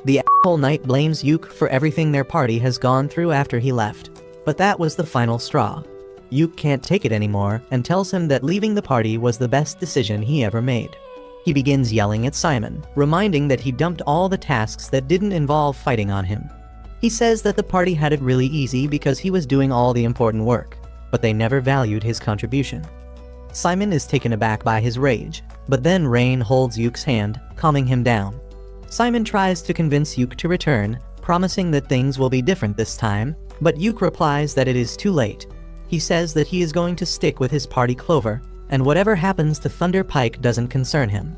The asshole knight blames Yuk for everything their party has gone through after he left, but that was the final straw. Yuk can't take it anymore and tells him that leaving the party was the best decision he ever made. He begins yelling at Simon, reminding that he dumped all the tasks that didn't involve fighting on him. He says that the party had it really easy because he was doing all the important work, but they never valued his contribution. Simon is taken aback by his rage, but then Rain holds Yuk's hand, calming him down. Simon tries to convince Yuk to return, promising that things will be different this time, but Yuk replies that it is too late. He says that he is going to stick with his party Clover, and whatever happens to Thunder Pike doesn't concern him.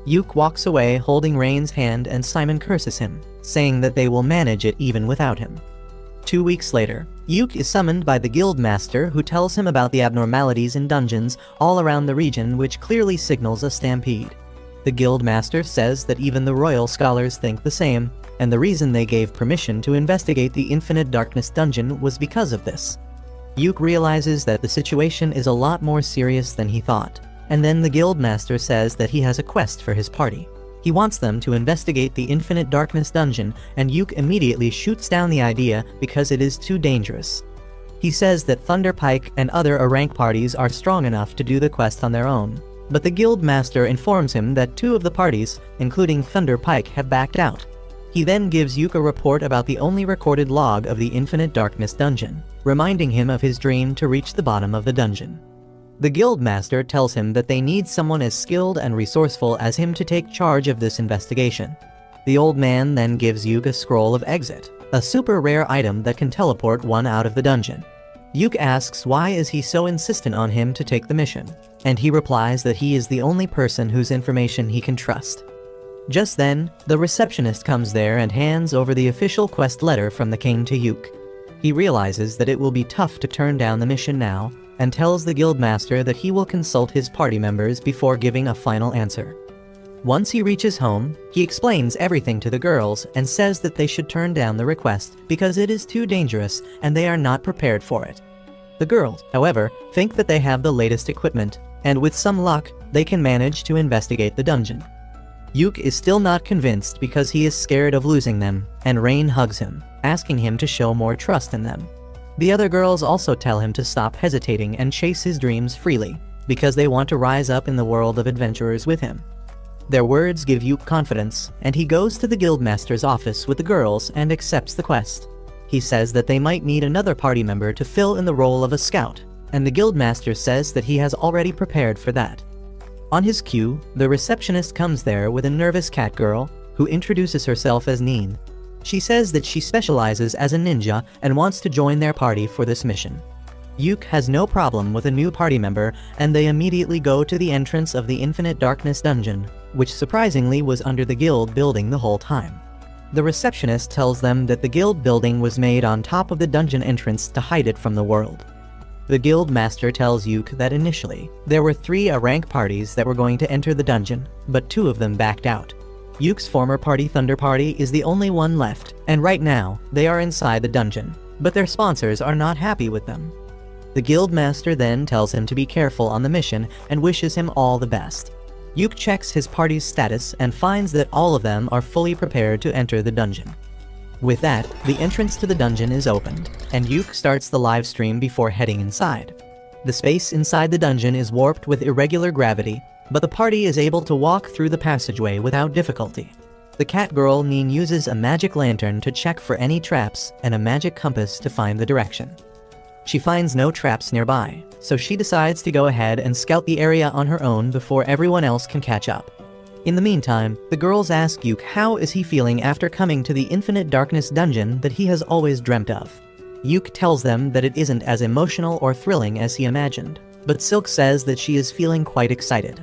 Yuk walks away holding Rain's hand and Simon curses him, saying that they will manage it even without him. 2 weeks later, Yuk is summoned by the guild master who tells him about the abnormalities in dungeons all around the region, which clearly signals a stampede. The guild master says that even the royal scholars think the same, and the reason they gave permission to investigate the Infinite Darkness dungeon was because of this. Yuk realizes that the situation is a lot more serious than he thought, and then the guild master says that he has a quest for his party. He wants them to investigate the Infinite Darkness dungeon, and Yuk immediately shoots down the idea because it is too dangerous. He says that Thunder Pike and other rank parties are strong enough to do the quest on their own, but the guild master informs him that 2 of the parties, including Thunder Pike, have backed out. He then gives Yuk a report about the only recorded log of the Infinite Darkness dungeon, reminding him of his dream to reach the bottom of the dungeon. The guild master tells him that they need someone as skilled and resourceful as him to take charge of this investigation. The old man then gives Yuk a scroll of exit, a super rare item that can teleport one out of the dungeon. Yuk asks why is he so insistent on him to take the mission, and he replies that he is the only person whose information he can trust. Just then, the receptionist comes there and hands over the official quest letter from the king to Yuk. He realizes that it will be tough to turn down the mission now, and tells the guildmaster that he will consult his party members before giving a final answer. Once he reaches home, he explains everything to the girls and says that they should turn down the request because it is too dangerous and they are not prepared for it. The girls, however, think that they have the latest equipment, and with some luck, they can manage to investigate the dungeon. Yuk is still not convinced because he is scared of losing them, and Rain hugs him, asking him to show more trust in them. The other girls also tell him to stop hesitating and chase his dreams freely, because they want to rise up in the world of adventurers with him. Their words give Yuk confidence, and he goes to the guildmaster's office with the girls and accepts the quest. He says that they might need another party member to fill in the role of a scout, and the guildmaster says that he has already prepared for that. On his cue, the receptionist comes there with a nervous cat girl who introduces herself as Neen. She says that she specializes as a ninja and wants to join their party for this mission. Yuk has no problem with a new party member, and they immediately go to the entrance of the Infinite Darkness dungeon, which surprisingly was under the guild building the whole time. The receptionist tells them that the guild building was made on top of the dungeon entrance to hide it from the world. The guild master tells Yuk that initially, there were 3 rank parties that were going to enter the dungeon, but 2 of them backed out. Yuk's former party, Thunder Party, is the only one left, and right now, they are inside the dungeon, but their sponsors are not happy with them. The guild master then tells him to be careful on the mission and wishes him all the best. Yuk checks his party's status and finds that all of them are fully prepared to enter the dungeon. With that, the entrance to the dungeon is opened, and Yuk starts the live stream before heading inside. The space inside the dungeon is warped with irregular gravity, but the party is able to walk through the passageway without difficulty. The cat girl Neen uses a magic lantern to check for any traps and a magic compass to find the direction. She finds no traps nearby, so she decides to go ahead and scout the area on her own before everyone else can catch up. In the meantime, the girls ask Yuk how is he feeling after coming to the Infinite Darkness dungeon that he has always dreamt of. Yuk tells them that it isn't as emotional or thrilling as he imagined, but Silk says that she is feeling quite excited.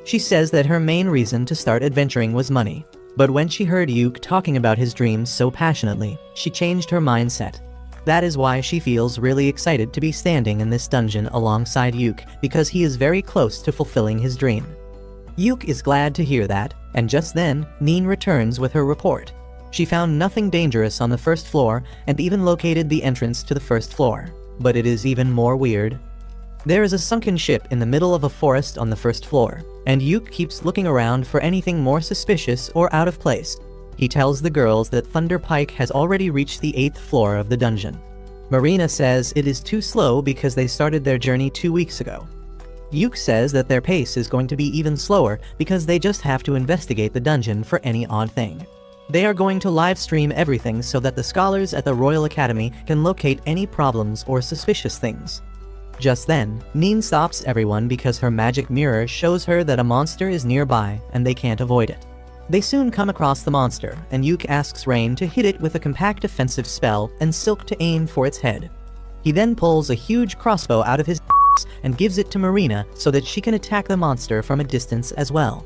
She says that her main reason to start adventuring was money, but when she heard Yuk talking about his dreams so passionately, she changed her mindset. That is why she feels really excited to be standing in this dungeon alongside Yuk, because he is very close to fulfilling his dream. Yuk is glad to hear that, and just then, Neen returns with her report. She found nothing dangerous on the first floor and even located the entrance to the first floor. But it is even more weird. There is a sunken ship in the middle of a forest on the first floor, and Yuk keeps looking around for anything more suspicious or out of place. He tells the girls that Thunder Pike has already reached the 8th floor of the dungeon. Marina says it is too slow because they started their journey 2 weeks ago. Yuk says that their pace is going to be even slower because they just have to investigate the dungeon for any odd thing. They are going to live stream everything so that the scholars at the Royal Academy can locate any problems or suspicious things. Just then, Neen stops everyone because her magic mirror shows her that a monster is nearby and they can't avoid it. They soon come across the monster, and Yuk asks Rain to hit it with a compact defensive spell and Silk to aim for its head. He then pulls a huge crossbow out of his and gives it to Marina so that she can attack the monster from a distance as well.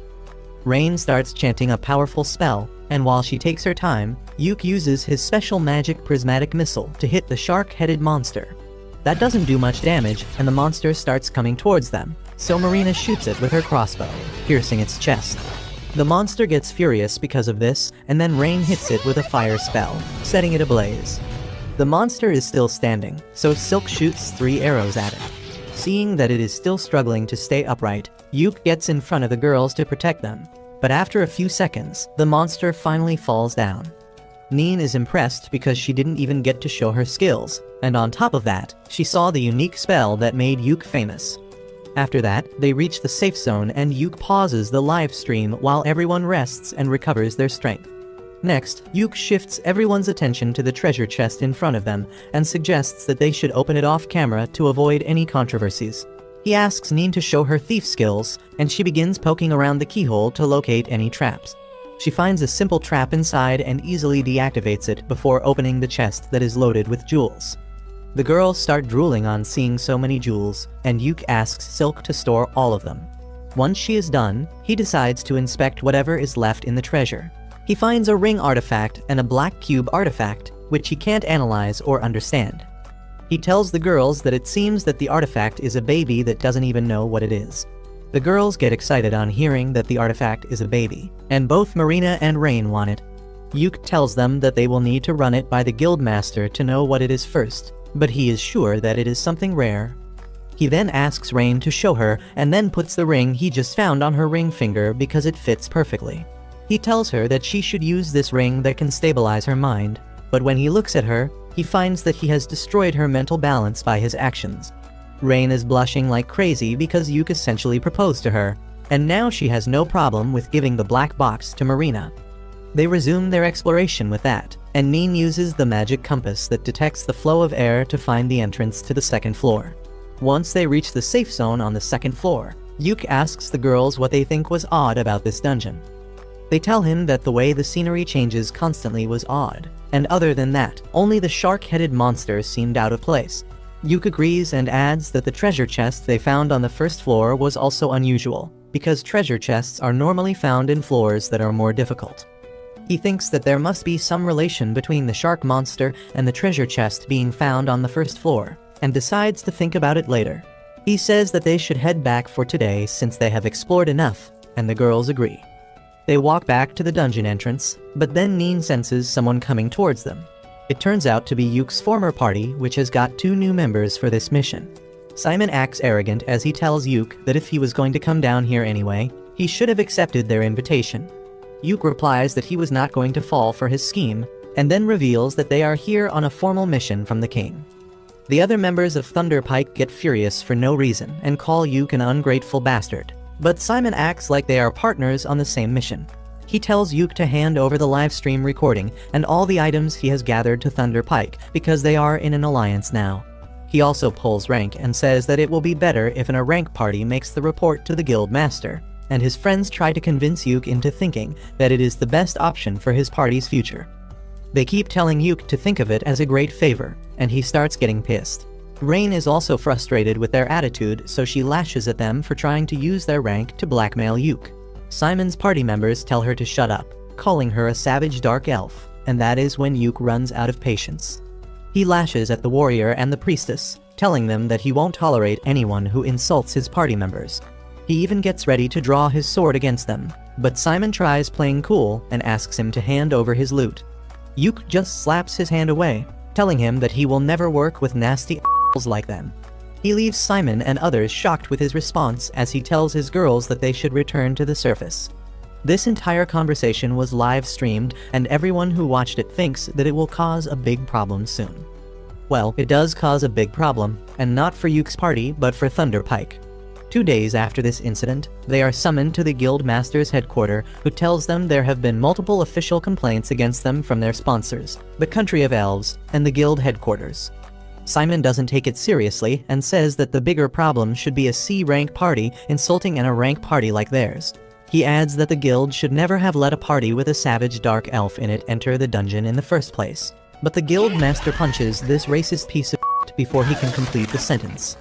Rain starts chanting a powerful spell, and while she takes her time, Yuk uses his special magic prismatic missile to hit the shark-headed monster. That doesn't do much damage, and the monster starts coming towards them, so Marina shoots it with her crossbow, piercing its chest. The monster gets furious because of this, and then Rain hits it with a fire spell, setting it ablaze. The monster is still standing, so Silk shoots 3 arrows at it. Seeing that it is still struggling to stay upright, Yuk gets in front of the girls to protect them, but after a few seconds, the monster finally falls down. Neen is impressed because she didn't even get to show her skills, and on top of that, she saw the unique spell that made Yuk famous. After that, they reach the safe zone and Yuk pauses the live stream while everyone rests and recovers their strength. Next, Yuk shifts everyone's attention to the treasure chest in front of them and suggests that they should open it off camera to avoid any controversies. He asks Neen to show her thief skills, and she begins poking around the keyhole to locate any traps. She finds a simple trap inside and easily deactivates it before opening the chest that is loaded with jewels. The girls start drooling on seeing so many jewels, and Yuk asks Silk to store all of them. Once she is done, he decides to inspect whatever is left in the treasure. He finds a ring artifact and a black cube artifact, which he can't analyze or understand. He tells the girls that it seems that the artifact is a baby that doesn't even know what it is. The girls get excited on hearing that the artifact is a baby, and both Marina and Rain want it. Yuk tells them that they will need to run it by the guildmaster to know what it is first, but he is sure that it is something rare. He then asks Rain to show her and then puts the ring he just found on her ring finger because it fits perfectly. He tells her that she should use this ring that can stabilize her mind, but when he looks at her, he finds that he has destroyed her mental balance by his actions. Rain is blushing like crazy because Yuke essentially proposed to her, and now she has no problem with giving the black box to Marina. They resume their exploration with that, and Nin uses the magic compass that detects the flow of air to find the entrance to the second floor. Once they reach the safe zone on the second floor, Yuke asks the girls what they think was odd about this dungeon. They tell him that the way the scenery changes constantly was odd, and other than that, only the shark-headed monster seemed out of place. Yuke agrees and adds that the treasure chest they found on the first floor was also unusual, because treasure chests are normally found in floors that are more difficult. He thinks that there must be some relation between the shark monster and the treasure chest being found on the first floor, and decides to think about it later. He says that they should head back for today since they have explored enough, and the girls agree. They walk back to the dungeon entrance, but then Nin senses someone coming towards them. It turns out to be Yuke's former party, which has got 2 new members for this mission. Simon acts arrogant as he tells Yuke that if he was going to come down here anyway, he should have accepted their invitation. Yuke replies that he was not going to fall for his scheme, and then reveals that they are here on a formal mission from the king. The other members of Thunder Pike get furious for no reason and call Yuke an ungrateful bastard, but Simon acts like they are partners on the same mission. He tells Yuke to hand over the livestream recording and all the items he has gathered to Thunder Pike because they are in an alliance now. He also pulls rank and says that it will be better if a rank party makes the report to the guild master, and his friends try to convince Yuke into thinking that it is the best option for his party's future. They keep telling Yuke to think of it as a great favor, and he starts getting pissed. Rain is also frustrated with their attitude, so she lashes at them for trying to use their rank to blackmail Yuke. Simon's party members tell her to shut up, calling her a savage dark elf, and that is when Yuke runs out of patience. He lashes at the warrior and the priestess, telling them that he won't tolerate anyone who insults his party members. He even gets ready to draw his sword against them, but Simon tries playing cool and asks him to hand over his loot. Yuke just slaps his hand away, telling him that he will never work with nasty a**holes like them. He leaves Simon and others shocked with his response as he tells his girls that they should return to the surface. This entire conversation was live streamed, and everyone who watched it thinks that it will cause a big problem soon. Well, it does cause a big problem, and not for Yuke's party, but for Thunder Pike. 2 days after this incident, they are summoned to the guild master's headquarters, who tells them there have been multiple official complaints against them from their sponsors, the Country of Elves, and the guild headquarters. Simon doesn't take it seriously and says that the bigger problem should be a C-rank party insulting a rank party like theirs. He adds that the guild should never have let a party with a savage dark elf in it enter the dungeon in the first place. But the guild master punches this racist piece of shit before he can complete the sentence.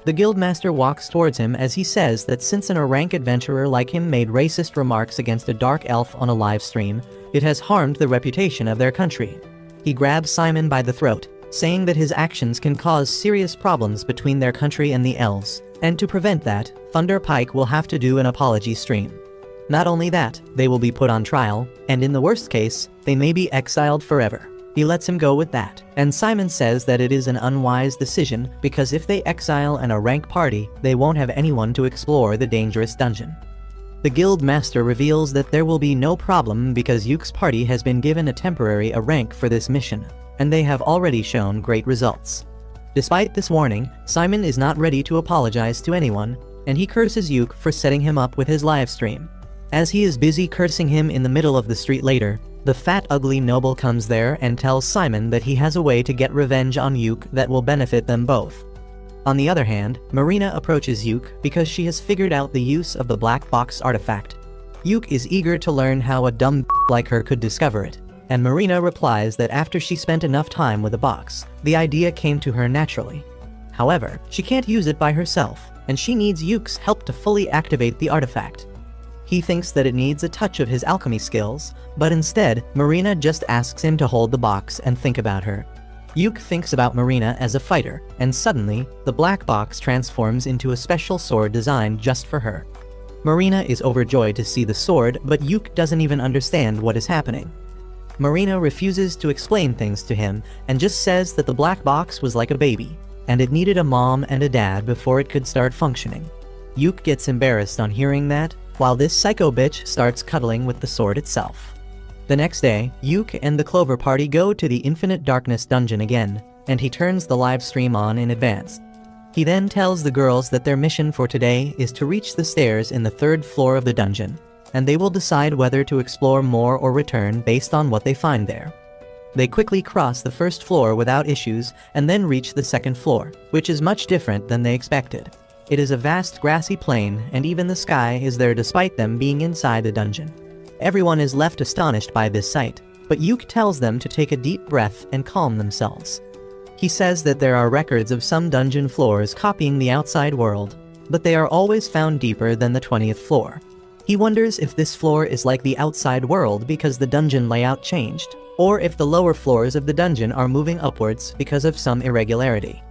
The guildmaster walks towards him as he says that since an A-rank adventurer like him made racist remarks against a dark elf on a live stream, it has harmed the reputation of their country. He grabs Simon by the throat, saying that his actions can cause serious problems between their country and the elves, and to prevent that, Thunder Pike will have to do an apology stream. Not only that, they will be put on trial, and in the worst case, they may be exiled forever. He lets him go with that, and Simon says that it is an unwise decision because if they exile an A-rank party, they won't have anyone to explore the dangerous dungeon. The guild master reveals that there will be no problem because Yuke's party has been given a temporary A-rank for this mission, and they have already shown great results. Despite this warning, Simon is not ready to apologize to anyone, and he curses Yuke for setting him up with his livestream. As he is busy cursing him in the middle of the street later, the fat ugly noble comes there and tells Simon that he has a way to get revenge on Yuke that will benefit them both. On the other hand, Marina approaches Yuke because she has figured out the use of the black box artifact. Yuke is eager to learn how a dumb like her could discover it, and Marina replies that after she spent enough time with the box, the idea came to her naturally. However, she can't use it by herself, and she needs Yuke's help to fully activate the artifact. He thinks that it needs a touch of his alchemy skills, but instead, Marina just asks him to hold the box and think about her. Yuke thinks about Marina as a fighter, and suddenly, the black box transforms into a special sword designed just for her. Marina is overjoyed to see the sword, but Yuke doesn't even understand what is happening. Marina refuses to explain things to him, and just says that the black box was like a baby. and it needed a mom and a dad before it could start functioning. Yuke gets embarrassed on hearing that, while this psycho bitch starts cuddling with the sword itself. The next day, Yuke and the Clover Party go to the Infinite Darkness dungeon again, and he turns the live stream on in advance. He then tells the girls that their mission for today is to reach the stairs in the 3rd floor of the dungeon, and they will decide whether to explore more or return based on what they find there. They quickly cross the 1st floor without issues and then reach the 2nd floor, which is much different than they expected. It is a vast grassy plain, and even the sky is there despite them being inside the dungeon. Everyone is left astonished by this sight, but Yuke tells them to take a deep breath and calm themselves. He says that there are records of some dungeon floors copying the outside world, but they are always found deeper than the 20th floor. He wonders if this floor is like the outside world because the dungeon layout changed, or if the lower floors of the dungeon are moving upwards because of some irregularity.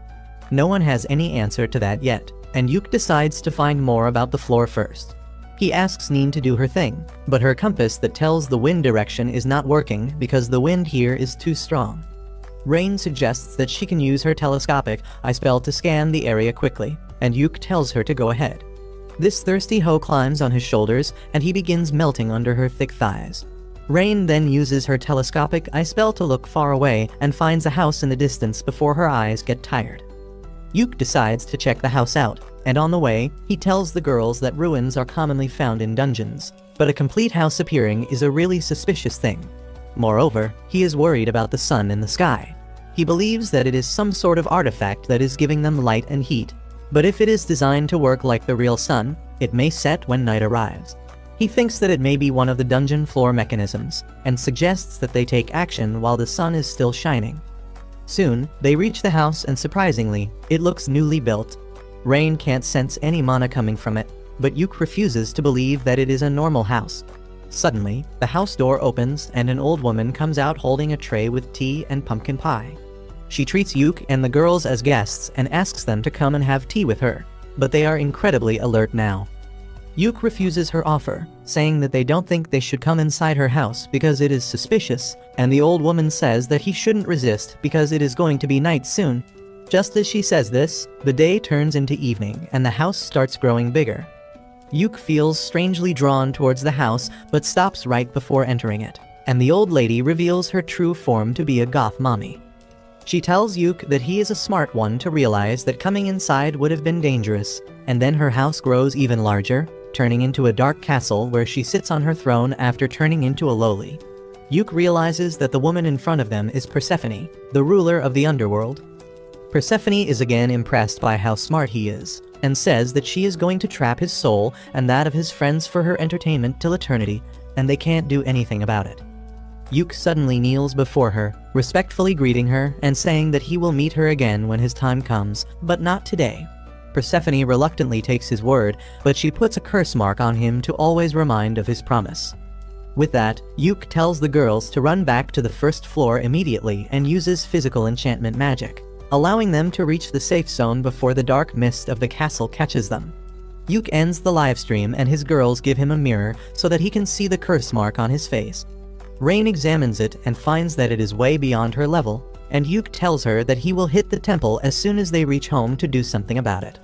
No one has any answer to that yet, and Yuke decides to find more about the floor first. He asks Nin to do her thing, but her compass that tells the wind direction is not working because the wind here is too strong. Rain suggests that she can use her telescopic eye spell to scan the area quickly, and Yuke tells her to go ahead. This thirsty hoe climbs on his shoulders, and he begins melting under her thick thighs. Rain then uses her telescopic eye spell to look far away and finds a house in the distance before her eyes get tired. Yuke decides to check the house out, and on the way, he tells the girls that ruins are commonly found in dungeons, but a complete house appearing is a really suspicious thing. Moreover, he is worried about the sun in the sky. He believes that it is some sort of artifact that is giving them light and heat, but if it is designed to work like the real sun, it may set when night arrives. He thinks that it may be one of the dungeon floor mechanisms, and suggests that they take action while the sun is still shining. Soon, they reach the house and surprisingly, it looks newly built. Rain can't sense any mana coming from it, but Yuke refuses to believe that it is a normal house. Suddenly, the house door opens and an old woman comes out holding a tray with tea and pumpkin pie. She treats Yuke and the girls as guests and asks them to come and have tea with her, but they are incredibly alert now. Yuke refuses her offer, saying that they don't think they should come inside her house because it is suspicious, and the old woman says that he shouldn't resist because it is going to be night soon. Just as she says this, the day turns into evening and the house starts growing bigger. Yuke feels strangely drawn towards the house but stops right before entering it, and the old lady reveals her true form to be a goth mommy. She tells Yuke that he is a smart one to realize that coming inside would have been dangerous, and then her house grows even larger, turning into a dark castle where she sits on her throne after turning into a lowly. Yuke realizes that the woman in front of them is Persephone, the ruler of the underworld. Persephone is again impressed by how smart he is, and says that she is going to trap his soul and that of his friends for her entertainment till eternity, and they can't do anything about it. Yuke suddenly kneels before her, respectfully greeting her and saying that he will meet her again when his time comes, but not today. Persephone reluctantly takes his word, but she puts a curse mark on him to always remind of his promise. With that, Yuke tells the girls to run back to the 1st floor immediately and uses physical enchantment magic, allowing them to reach the safe zone before the dark mist of the castle catches them. Yuke ends the livestream and his girls give him a mirror so that he can see the curse mark on his face. Rain examines it and finds that it is way beyond her level, and Yuke tells her that he will hit the temple as soon as they reach home to do something about it.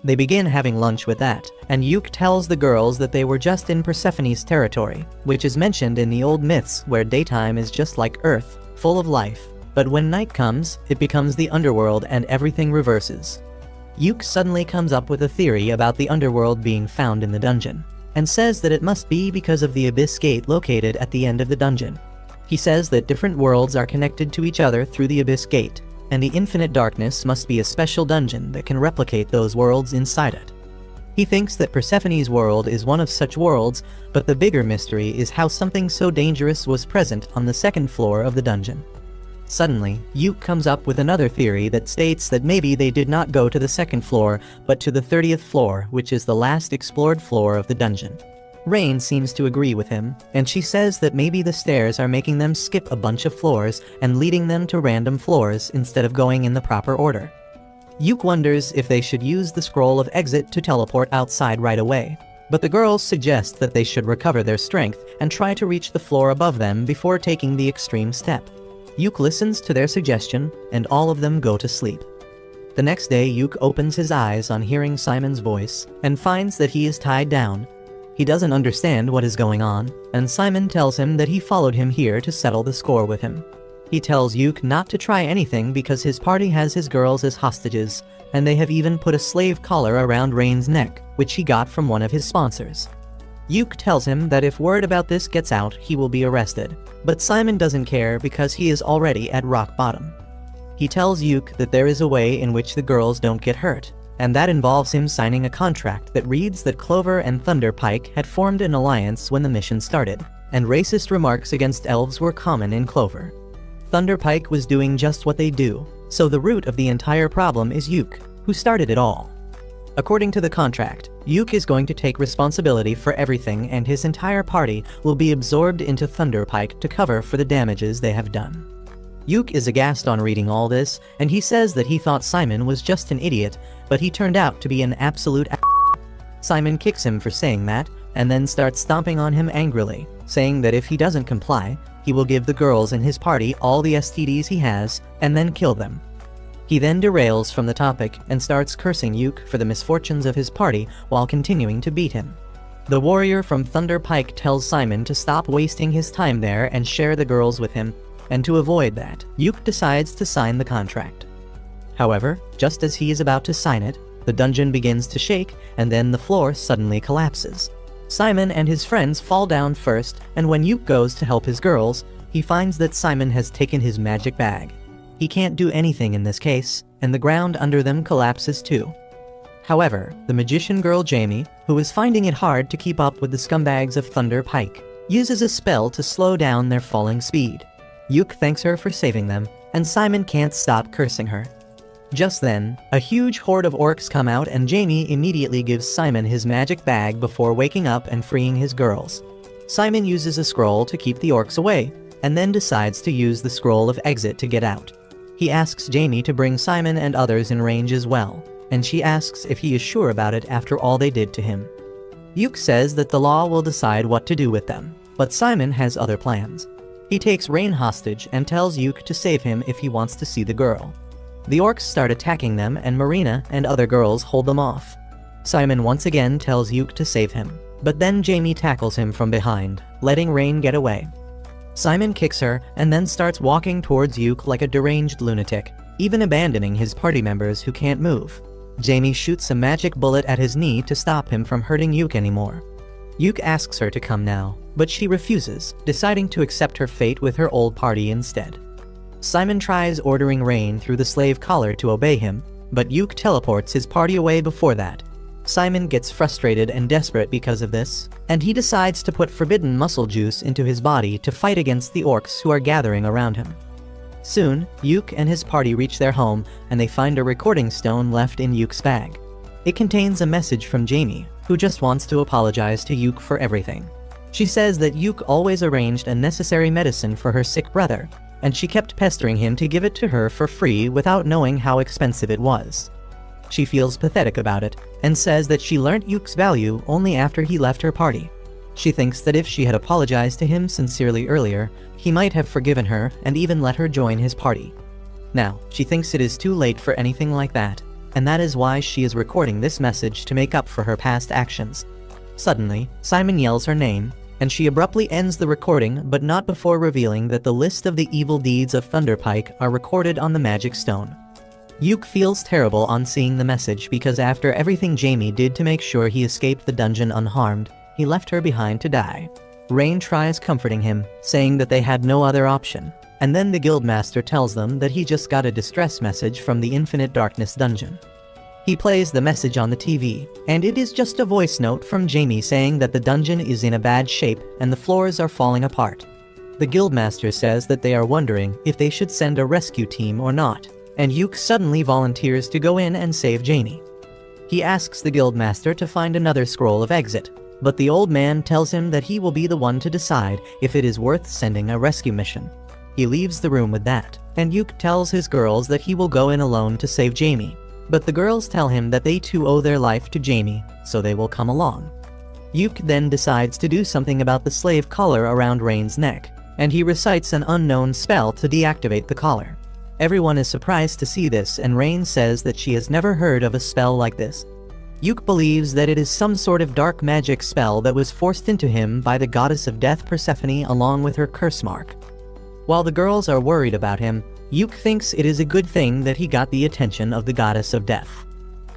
They begin having lunch with that, and Yuke tells the girls that they were just in Persephone's territory, which is mentioned in the old myths where daytime is just like Earth, full of life, but when night comes, it becomes the underworld and everything reverses. Yuke suddenly comes up with a theory about the underworld being found in the dungeon, and says that it must be because of the abyss gate located at the end of the dungeon. He says that different worlds are connected to each other through the abyss gate, and the infinite darkness must be a special dungeon that can replicate those worlds inside it. He thinks that Persephone's world is one of such worlds, but the bigger mystery is how something so dangerous was present on the 2nd floor of the dungeon. Suddenly, Yuke comes up with another theory that states that maybe they did not go to the 2nd floor, but to the 30th floor, which is the last explored floor of the dungeon. Rain seems to agree with him, and she says that maybe the stairs are making them skip a bunch of floors and leading them to random floors instead of going in the proper order. Yuke wonders if they should use the scroll of exit to teleport outside right away, but the girls suggest that they should recover their strength and try to reach the floor above them before taking the extreme step. Yuke listens to their suggestion, and all of them go to sleep. The next day, Yuke opens his eyes on hearing Simon's voice and finds that he is tied down. He doesn't understand what is going on, and Simon tells him that he followed him here to settle the score with him. He tells Yuke not to try anything because his party has his girls as hostages, and they have even put a slave collar around Rain's neck, which he got from one of his sponsors. Yuke tells him that if word about this gets out, he will be arrested, but Simon doesn't care because he is already at rock bottom. He tells Yuke that there is a way in which the girls don't get hurt, and that involves him signing a contract that reads that Clover and Thunderpike had formed an alliance when the mission started, and racist remarks against elves were common in Clover. Thunderpike was doing just what they do, so the root of the entire problem is Yuke, who started it all. According to the contract, Yuke is going to take responsibility for everything and his entire party will be absorbed into Thunderpike to cover for the damages they have done. Yuke is aghast on reading all this, and he says that he thought Simon was just an idiot, but he turned out to be an absolute Simon kicks him for saying that, and then starts stomping on him angrily, saying that if he doesn't comply, he will give the girls in his party all the STDs he has, and then kill them. He then derails from the topic and starts cursing Yuke for the misfortunes of his party while continuing to beat him. The warrior from Thunderpike tells Simon to stop wasting his time there and share the girls with him, and to avoid that, Yuke decides to sign the contract. However, just as he is about to sign it, the dungeon begins to shake, and then the floor suddenly collapses. Simon and his friends fall down first, and when Yuke goes to help his girls, he finds that Simon has taken his magic bag. He can't do anything in this case, and the ground under them collapses too. However, the magician girl Jamie, who is finding it hard to keep up with the scumbags of Thunderpike, uses a spell to slow down their falling speed. Yuke thanks her for saving them, and Simon can't stop cursing her. Just then, a huge horde of orcs come out and Jamie immediately gives Simon his magic bag before waking up and freeing his girls. Simon uses a scroll to keep the orcs away, and then decides to use the scroll of exit to get out. He asks Jamie to bring Simon and others in range as well, and she asks if he is sure about it after all they did to him. Yuke says that the law will decide what to do with them, but Simon has other plans. He takes Rain hostage and tells Yuke to save him if he wants to see the girl. The orcs start attacking them and Marina and other girls hold them off. Simon once again tells Yuke to save him, but then Jamie tackles him from behind, letting Rain get away. Simon kicks her and then starts walking towards Yuke like a deranged lunatic, even abandoning his party members who can't move. Jamie shoots a magic bullet at his knee to stop him from hurting Yuke anymore. Yuke asks her to come now, but she refuses, deciding to accept her fate with her old party instead. Simon tries ordering Rain through the slave collar to obey him, but Yuke teleports his party away before that. Simon gets frustrated and desperate because of this, and he decides to put forbidden muscle juice into his body to fight against the orcs who are gathering around him. Soon, Yuke and his party reach their home, and they find a recording stone left in Yuke's bag. It contains a message from Jamie, who just wants to apologize to Yuke for everything. She says that Yuke always arranged a necessary medicine for her sick brother, and she kept pestering him to give it to her for free without knowing how expensive it was. She feels pathetic about it, and says that she learnt Yuke's value only after he left her party. She thinks that if she had apologized to him sincerely earlier, he might have forgiven her and even let her join his party. Now, she thinks it is too late for anything like that, and that is why she is recording this message to make up for her past actions. Suddenly, Simon yells her name, and she abruptly ends the recording, but not before revealing that the list of the evil deeds of Thunderpike are recorded on the magic stone. Yuke feels terrible on seeing the message because after everything Jamie did to make sure he escaped the dungeon unharmed, he left her behind to die. Rain tries comforting him, saying that they had no other option, and then the guildmaster tells them that he just got a distress message from the Infinite Darkness dungeon. He plays the message on the TV, and it is just a voice note from Jamie saying that the dungeon is in a bad shape and the floors are falling apart. The guildmaster says that they are wondering if they should send a rescue team or not, and Yuke suddenly volunteers to go in and save Jamie. He asks the guildmaster to find another scroll of exit, but the old man tells him that he will be the one to decide if it is worth sending a rescue mission. He leaves the room with that, and Yuke tells his girls that he will go in alone to save Jamie. But the girls tell him that they too owe their life to Jamie, so they will come along. Yuke then decides to do something about the slave collar around Rain's neck, and he recites an unknown spell to deactivate the collar. Everyone is surprised to see this, and Rain says that she has never heard of a spell like this. Yuk believes that it is some sort of dark magic spell that was forced into him by the goddess of death Persephone along with her curse mark. While the girls are worried about him, Yuk thinks it is a good thing that he got the attention of the goddess of death.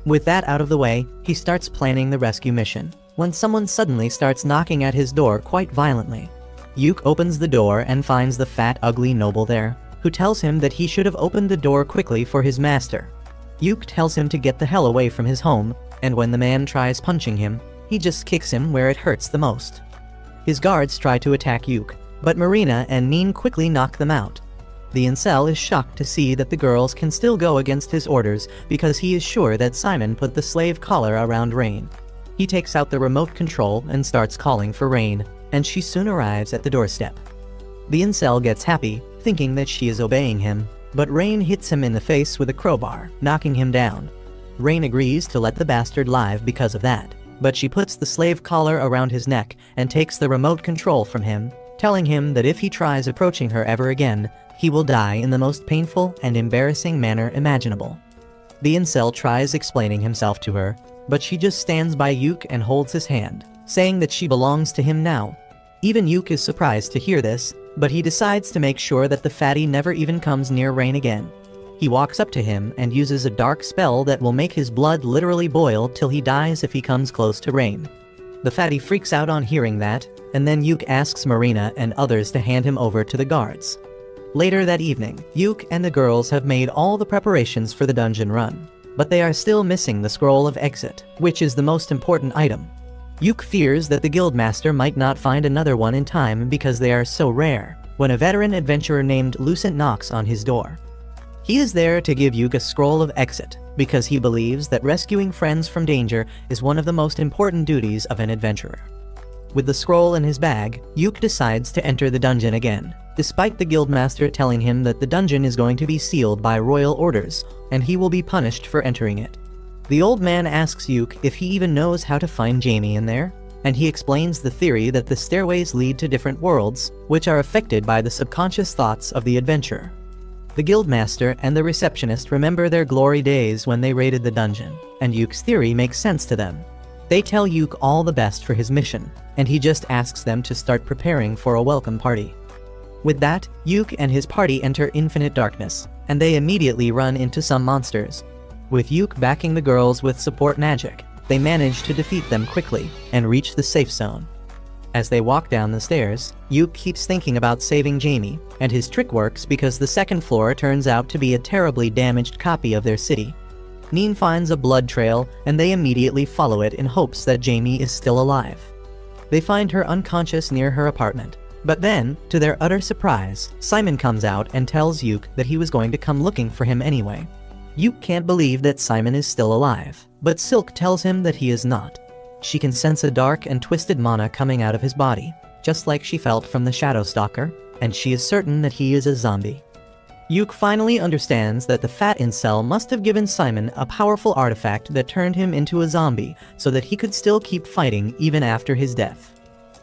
With that out of the way, he starts planning the rescue mission, when someone suddenly starts knocking at his door quite violently. Yuk opens the door and finds the fat, ugly noble there, who tells him that he should have opened the door quickly for his master. Yuk tells him to get the hell away from his home, and when the man tries punching him, he just kicks him where it hurts the most. His guards try to attack Yuk, but Marina and Neen quickly knock them out. The incel is shocked to see that the girls can still go against his orders because he is sure that Simon put the slave collar around Rain. He takes out the remote control and starts calling for Rain, and she soon arrives at the doorstep. The incel gets happy, thinking that she is obeying him, but Rain hits him in the face with a crowbar, knocking him down. Rain agrees to let the bastard live because of that, but she puts the slave collar around his neck and takes the remote control from him, telling him that if he tries approaching her ever again, he will die in the most painful and embarrassing manner imaginable. The incel tries explaining himself to her, but she just stands by Yuk and holds his hand, saying that she belongs to him now. Even Yuk is surprised to hear this, but he decides to make sure that the fatty never even comes near Rain again. He walks up to him and uses a dark spell that will make his blood literally boil till he dies if he comes close to Rain. The fatty freaks out on hearing that, and then Yuk asks Marina and others to hand him over to the guards. Later that evening, Yuk and the girls have made all the preparations for the dungeon run, but they are still missing the scroll of exit, which is the most important item. Yuk fears that the guildmaster might not find another one in time because they are so rare, when a veteran adventurer named Lucent knocks on his door. He is there to give Yuk a scroll of exit, because he believes that rescuing friends from danger is one of the most important duties of an adventurer. With the scroll in his bag, Yuk decides to enter the dungeon again, despite the guildmaster telling him that the dungeon is going to be sealed by royal orders, and he will be punished for entering it. The old man asks Yuk if he even knows how to find Jamie in there, and he explains the theory that the stairways lead to different worlds, which are affected by the subconscious thoughts of the adventurer. The guildmaster and the receptionist remember their glory days when they raided the dungeon, and Yuk's theory makes sense to them. They tell Yuk all the best for his mission, and he just asks them to start preparing for a welcome party. With that, Yuk and his party enter infinite darkness, and they immediately run into some monsters. With Yuk backing the girls with support magic, they manage to defeat them quickly and reach the safe zone. As they walk down the stairs, Yuk keeps thinking about saving Jamie, and his trick works because the second floor turns out to be a terribly damaged copy of their city. Neen finds a blood trail, and they immediately follow it in hopes that Jamie is still alive. They find her unconscious near her apartment, but then, to their utter surprise, Simon comes out and tells Yuk that he was going to come looking for him anyway. Yuk can't believe that Simon is still alive, but Silk tells him that he is not. She can sense a dark and twisted mana coming out of his body, just like she felt from the Shadow Stalker, and she is certain that he is a zombie. Yuk finally understands that the fat incel must have given Simon a powerful artifact that turned him into a zombie so that he could still keep fighting even after his death.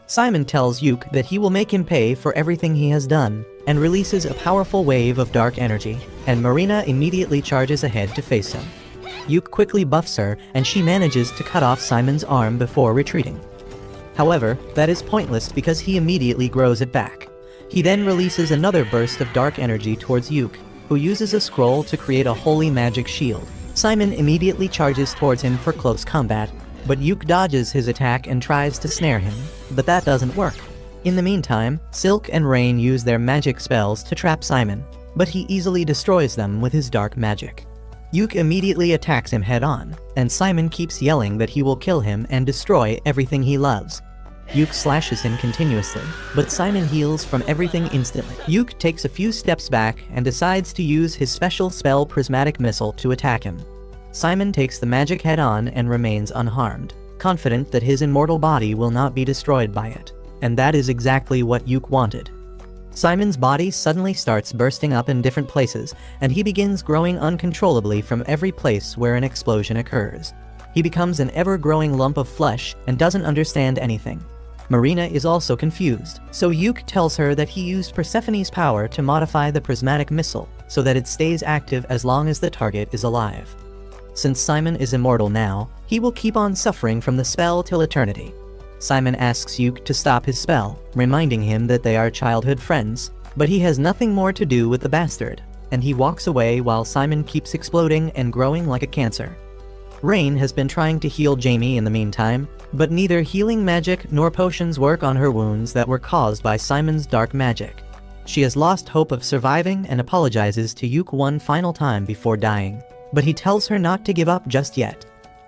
Simon tells Yuk that he will make him pay for everything he has done, and releases a powerful wave of dark energy, and Marina immediately charges ahead to face him. Yuk quickly buffs her, and she manages to cut off Simon's arm before retreating. However, that is pointless because he immediately grows it back. He then releases another burst of dark energy towards Yuk, who uses a scroll to create a holy magic shield. Simon immediately charges towards him for close combat, but Yuk dodges his attack and tries to snare him, but that doesn't work. In the meantime, Silk and Rain use their magic spells to trap Simon, but he easily destroys them with his dark magic. Yuk immediately attacks him head-on, and Simon keeps yelling that he will kill him and destroy everything he loves. Yuk slashes him continuously, but Simon heals from everything instantly. Yuk takes a few steps back and decides to use his special spell Prismatic Missile to attack him. Simon takes the magic head-on and remains unharmed, confident that his immortal body will not be destroyed by it, and that is exactly what Yuk wanted. Simon's body suddenly starts bursting up in different places, and he begins growing uncontrollably from every place where an explosion occurs. He becomes an ever-growing lump of flesh and doesn't understand anything. Marina is also confused, so Yuke tells her that he used Persephone's power to modify the prismatic missile so that it stays active as long as the target is alive. Since Simon is immortal now, he will keep on suffering from the spell till eternity. Simon asks Yuke to stop his spell, reminding him that they are childhood friends, but he has nothing more to do with the bastard, and he walks away while Simon keeps exploding and growing like a cancer. Rain has been trying to heal Jamie in the meantime, but neither healing magic nor potions work on her wounds that were caused by Simon's dark magic. She has lost hope of surviving and apologizes to Yuke one final time before dying, but he tells her not to give up just yet.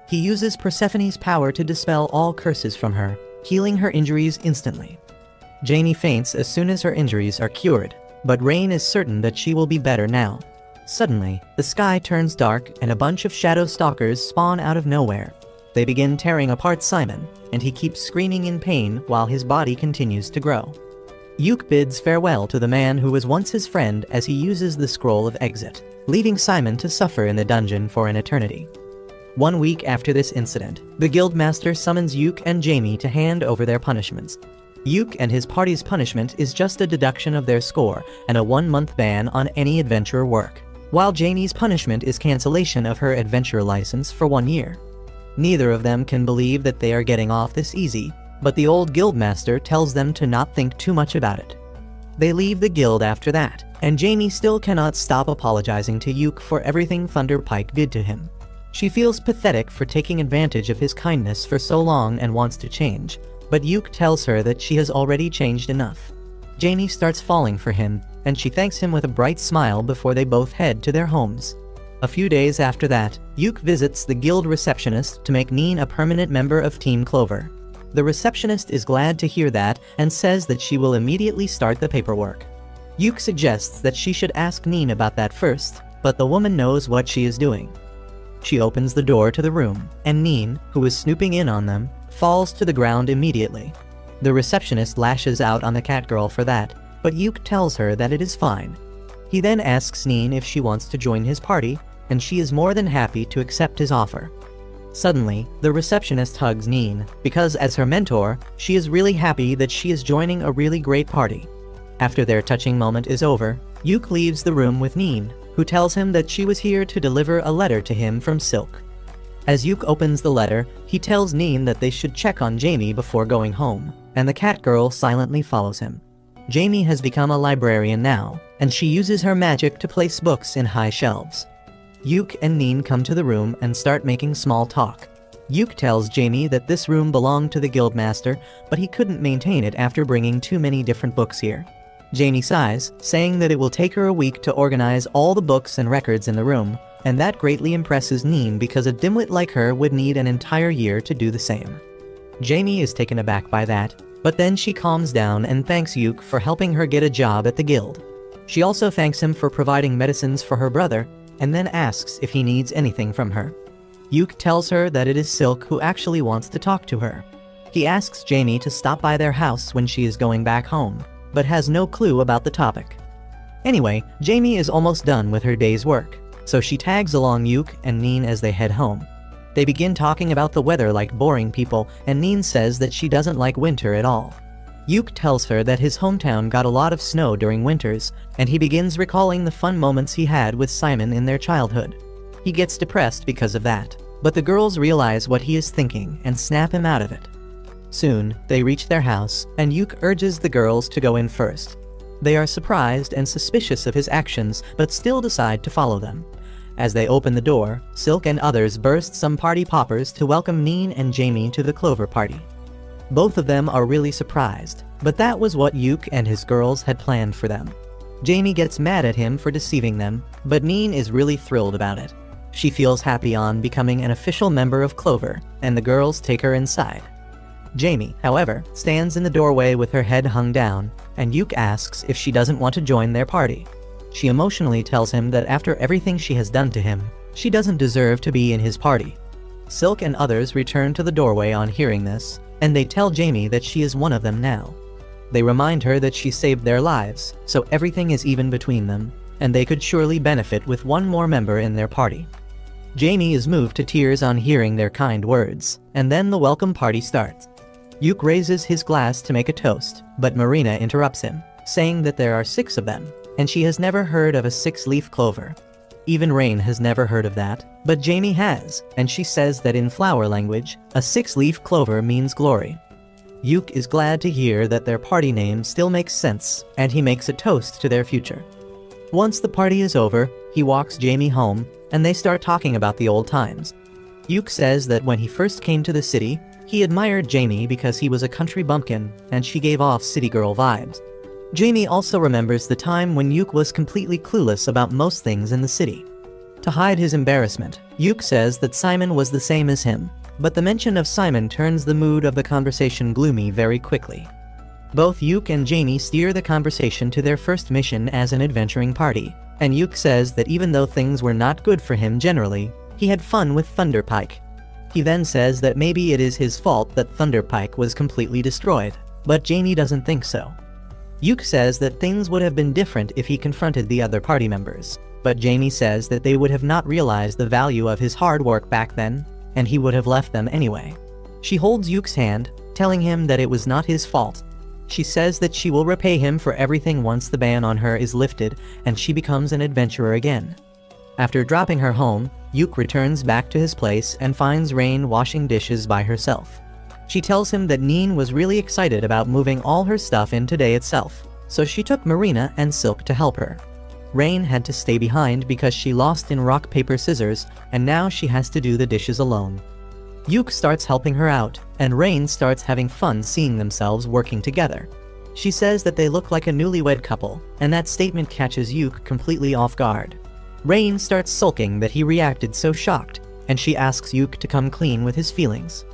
He uses Persephone's power to dispel all curses from her, healing her injuries instantly. Jamie faints as soon as her injuries are cured, but Rain is certain that she will be better now. Suddenly, the sky turns dark and a bunch of shadow stalkers spawn out of nowhere. They begin tearing apart Simon, and he keeps screaming in pain while his body continues to grow. Yuke bids farewell to the man who was once his friend as he uses the scroll of exit, leaving Simon to suffer in the dungeon for an eternity. 1 week after this incident, the guildmaster summons Yuke and Jamie to hand over their punishments. Yuke and his party's punishment is just a deduction of their score and a 1-month ban on any adventurer work, while Jamie's punishment is cancellation of her adventure license for 1 year. Neither of them can believe that they are getting off this easy, but the old guildmaster tells them to not think too much about it. They leave the guild after that, and Jamie still cannot stop apologizing to Yuke for everything Thunderpike did to him. She feels pathetic for taking advantage of his kindness for so long and wants to change, but Yuke tells her that she has already changed enough. Jamie starts falling for him, and she thanks him with a bright smile before they both head to their homes. A few days after that, Yuke visits the guild receptionist to make Neen a permanent member of Team Clover. The receptionist is glad to hear that and says that she will immediately start the paperwork. Yuke suggests that she should ask Neen about that first, but the woman knows what she is doing. She opens the door to the room, and Neen, who is snooping in on them, falls to the ground immediately. The receptionist lashes out on the catgirl for that, but Yuke tells her that it is fine. He then asks Neen if she wants to join his party, and she is more than happy to accept his offer. Suddenly, the receptionist hugs Neen, because as her mentor, she is really happy that she is joining a really great party. After their touching moment is over, Yuke leaves the room with Neen, who tells him that she was here to deliver a letter to him from Silk. As Yuke opens the letter, he tells Neen that they should check on Jamie before going home, and the catgirl silently follows him. Jamie has become a librarian now, and she uses her magic to place books in high shelves. Yuke and Neen come to the room and start making small talk. Yuke tells Jamie that this room belonged to the guildmaster, but he couldn't maintain it after bringing too many different books here. Jamie sighs, saying that it will take her a week to organize all the books and records in the room, and that greatly impresses Neen because a dimwit like her would need an entire year to do the same. Jamie is taken aback by that, but then she calms down and thanks Yuke for helping her get a job at the guild. She also thanks him for providing medicines for her brother, and then asks if he needs anything from her. Yuke tells her that it is Silk who actually wants to talk to her. He asks Jamie to stop by their house when she is going back home, but has no clue about the topic. Anyway, Jamie is almost done with her day's work, so she tags along Yuke and Neen as they head home. They begin talking about the weather like boring people, and Neen says that she doesn't like winter at all. Yuke tells her that his hometown got a lot of snow during winters, and he begins recalling the fun moments he had with Simon in their childhood. He gets depressed because of that, but the girls realize what he is thinking and snap him out of it. Soon, they reach their house, and Yuke urges the girls to go in first. They are surprised and suspicious of his actions, but still decide to follow them. As they open the door, Silk and others burst some party poppers to welcome Neen and Jamie to the Clover party. Both of them are really surprised, but that was what Yuke and his girls had planned for them. Jamie gets mad at him for deceiving them, but Neen is really thrilled about it. She feels happy on becoming an official member of Clover, and the girls take her inside. Jamie, however, stands in the doorway with her head hung down, and Yuke asks if she doesn't want to join their party. She emotionally tells him that after everything she has done to him, she doesn't deserve to be in his party. Silk and others return to the doorway on hearing this, and they tell Jamie that she is one of them now. They remind her that she saved their lives, so everything is even between them, and they could surely benefit with one more member in their party. Jamie is moved to tears on hearing their kind words, and then the welcome party starts. Yuk raises his glass to make a toast, but Marina interrupts him, saying that there are 6 of them, and she has never heard of a 6-leaf clover. Even Rain has never heard of that, but Jamie has, and she says that in flower language, a 6-leaf clover means glory. Yuk is glad to hear that their party name still makes sense, and he makes a toast to their future. Once the party is over, he walks Jamie home, and they start talking about the old times. Yuk says that when he first came to the city, he admired Jamie because he was a country bumpkin, and she gave off city girl vibes. Jamie also remembers the time when Yuk was completely clueless about most things in the city. To hide his embarrassment, Yuk says that Simon was the same as him, but the mention of Simon turns the mood of the conversation gloomy very quickly. Both Yuk and Jamie steer the conversation to their first mission as an adventuring party, and Yuk says that even though things were not good for him generally, he had fun with Thunderpike. He then says that maybe it is his fault that Thunderpike was completely destroyed, but Jamie doesn't think so. Yuk says that things would have been different if he confronted the other party members, but Jamie says that they would have not realized the value of his hard work back then, and he would have left them anyway. She holds Yuk's hand, telling him that it was not his fault. She says that she will repay him for everything once the ban on her is lifted and she becomes an adventurer again. After dropping her home, Yuk returns back to his place and finds Rain washing dishes by herself. She tells him that Neen was really excited about moving all her stuff in today itself, so she took Marina and Silk to help her. Rain had to stay behind because she lost in rock paper scissors, and now she has to do the dishes alone. Yuk starts helping her out, and Rain starts having fun seeing themselves working together. She says that they look like a newlywed couple, and that statement catches Yuk completely off guard. Rain starts sulking that he reacted so shocked, and she asks Yuk to come clean with his feelings.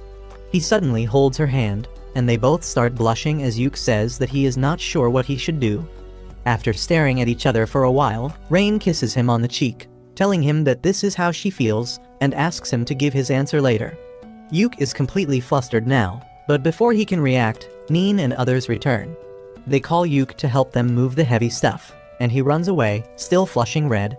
He suddenly holds her hand, and they both start blushing as Yuk says that he is not sure what he should do. After staring at each other for a while, Rain kisses him on the cheek, telling him that this is how she feels, and asks him to give his answer later. Yuk is completely flustered now, but before he can react, Neen and others return. They call Yuk to help them move the heavy stuff, and he runs away, still flushing red.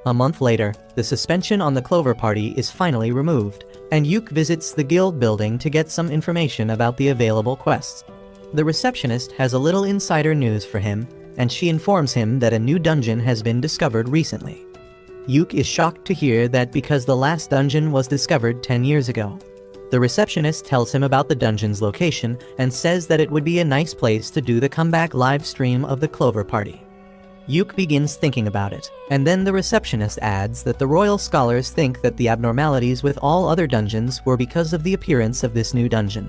A month later, the suspension on the Clover Party is finally removed, and Yuk visits the guild building to get some information about the available quests. The receptionist has a little insider news for him, and she informs him that a new dungeon has been discovered recently. Yuk is shocked to hear that because the last dungeon was discovered 10 years ago. The receptionist tells him about the dungeon's location and says that it would be a nice place to do the comeback live stream of the Clover Party. Yuk begins thinking about it, and then the receptionist adds that the royal scholars think that the abnormalities with all other dungeons were because of the appearance of this new dungeon.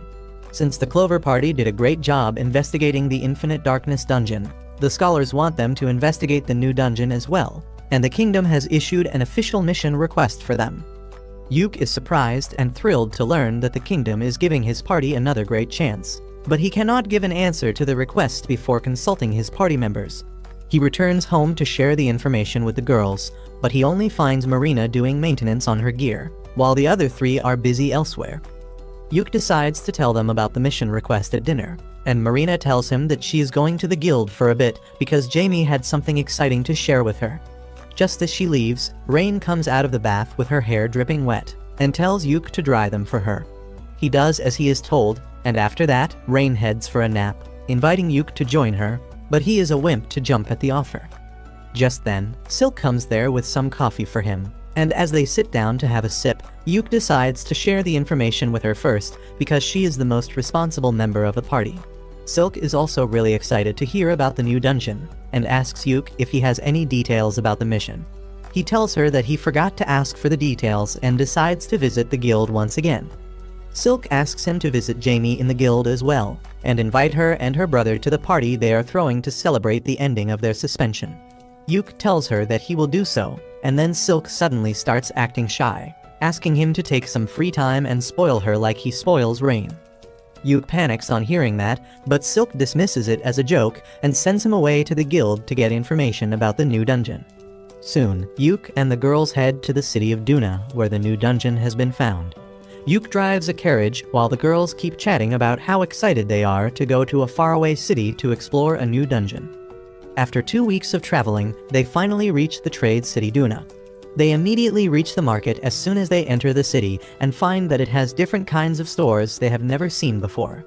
Since the Clover Party did a great job investigating the Infinite Darkness dungeon, the scholars want them to investigate the new dungeon as well, and the kingdom has issued an official mission request for them. Yuk is surprised and thrilled to learn that the kingdom is giving his party another great chance, but he cannot give an answer to the request before consulting his party members. He returns home to share the information with the girls, but he only finds Marina doing maintenance on her gear, while the other 3 are busy elsewhere. Yuk decides to tell them about the mission request at dinner, and Marina tells him that she is going to the guild for a bit because Jamie had something exciting to share with her. Just as she leaves, Rain comes out of the bath with her hair dripping wet, and tells Yuk to dry them for her. He does as he is told, and after that, Rain heads for a nap, inviting Yuk to join her, but he is a wimp to jump at the offer. Just then, Silk comes there with some coffee for him, and as they sit down to have a sip, Yuk decides to share the information with her first because she is the most responsible member of the party. Silk is also really excited to hear about the new dungeon, and asks Yuk if he has any details about the mission. He tells her that he forgot to ask for the details and decides to visit the guild once again. Silk asks him to visit Jamie in the guild as well, and invite her and her brother to the party they are throwing to celebrate the ending of their suspension. Yuk tells her that he will do so, and then Silk suddenly starts acting shy, asking him to take some free time and spoil her like he spoils Rain. Yuk panics on hearing that, but Silk dismisses it as a joke and sends him away to the guild to get information about the new dungeon. Soon, Yuk and the girls head to the city of Duna, where the new dungeon has been found. Yuk drives a carriage while the girls keep chatting about how excited they are to go to a faraway city to explore a new dungeon. After 2 weeks of traveling, they finally reach the trade city Duna. They immediately reach the market as soon as they enter the city and find that it has different kinds of stores they have never seen before.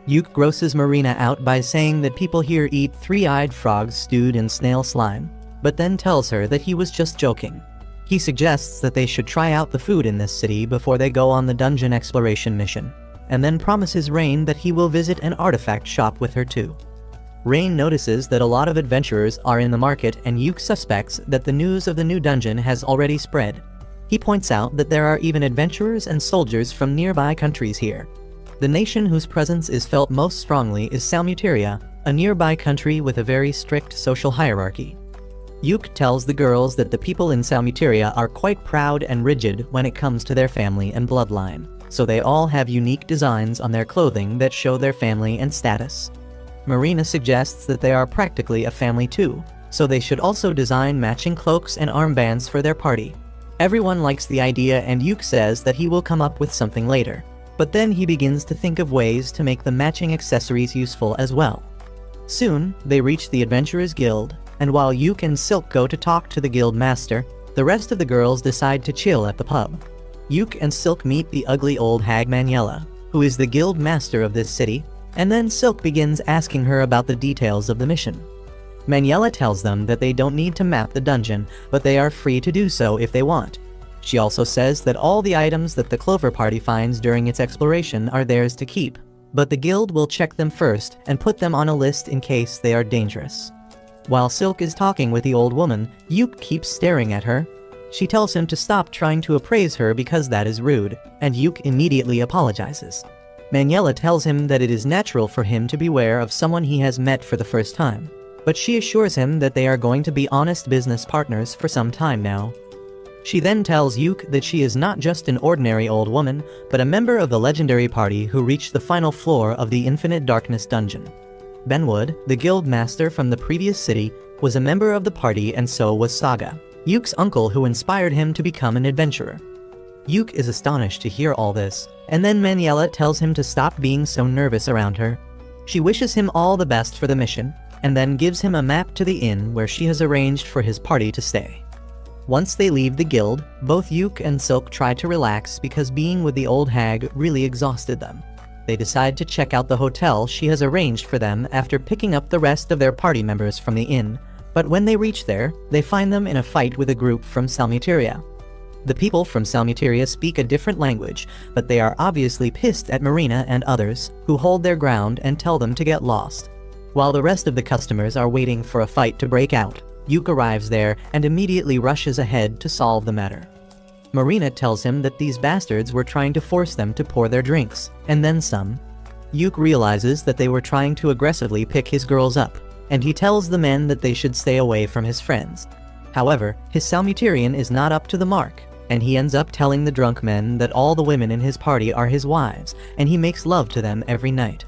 Yuke grosses Marina out by saying that people here eat three-eyed frogs stewed in snail slime, but then tells her that he was just joking. He suggests that they should try out the food in this city before they go on the dungeon exploration mission, and then promises Rain that he will visit an artifact shop with her too. Rain notices that a lot of adventurers are in the market, and Yuke suspects that the news of the new dungeon has already spread. He points out that there are even adventurers and soldiers from nearby countries here. The nation whose presence is felt most strongly is Salmuteria, a nearby country with a very strict social hierarchy. Yuke tells the girls that the people in Salmuteria are quite proud and rigid when it comes to their family and bloodline, so they all have unique designs on their clothing that show their family and status. Marina suggests that they are practically a family too, so they should also design matching cloaks and armbands for their party. Everyone likes the idea, and Yuke says that he will come up with something later, but then he begins to think of ways to make the matching accessories useful as well. Soon, they reach the Adventurers Guild, and while Yuke and Silk go to talk to the guild master, the rest of the girls decide to chill at the pub. Yuke and Silk meet the ugly old hag Maniela, who is the guild master of this city, and then Silk begins asking her about the details of the mission. Maniela tells them that they don't need to map the dungeon, but they are free to do so if they want. She also says that all the items that the Clover Party finds during its exploration are theirs to keep, but the guild will check them first and put them on a list in case they are dangerous. While Silk is talking with the old woman, Yuke keeps staring at her. She tells him to stop trying to appraise her because that is rude, and Yuke immediately apologizes. Maniela tells him that it is natural for him to beware of someone he has met for the first time, but she assures him that they are going to be honest business partners for some time now. She then tells Yuke that she is not just an ordinary old woman, but a member of the legendary party who reached the final floor of the Infinite Darkness dungeon. Benwood, the guild master from the previous city, was a member of the party, and so was Saga, Yuke's uncle who inspired him to become an adventurer. Yuke is astonished to hear all this, and then Maniela tells him to stop being so nervous around her. She wishes him all the best for the mission, and then gives him a map to the inn where she has arranged for his party to stay. Once they leave the guild, both Yuke and Silk try to relax because being with the old hag really exhausted them. They decide to check out the hotel she has arranged for them after picking up the rest of their party members from the inn, but when they reach there, they find them in a fight with a group from Salmuteria. The people from Salmuteria speak a different language, but they are obviously pissed at Marina and others, who hold their ground and tell them to get lost. While the rest of the customers are waiting for a fight to break out, Yuke arrives there and immediately rushes ahead to solve the matter. Marina tells him that these bastards were trying to force them to pour their drinks, and then some. Yuke realizes that they were trying to aggressively pick his girls up, and he tells the men that they should stay away from his friends. However, his Salmuterian is not up to the mark, and he ends up telling the drunk men that all the women in his party are his wives, and he makes love to them every night.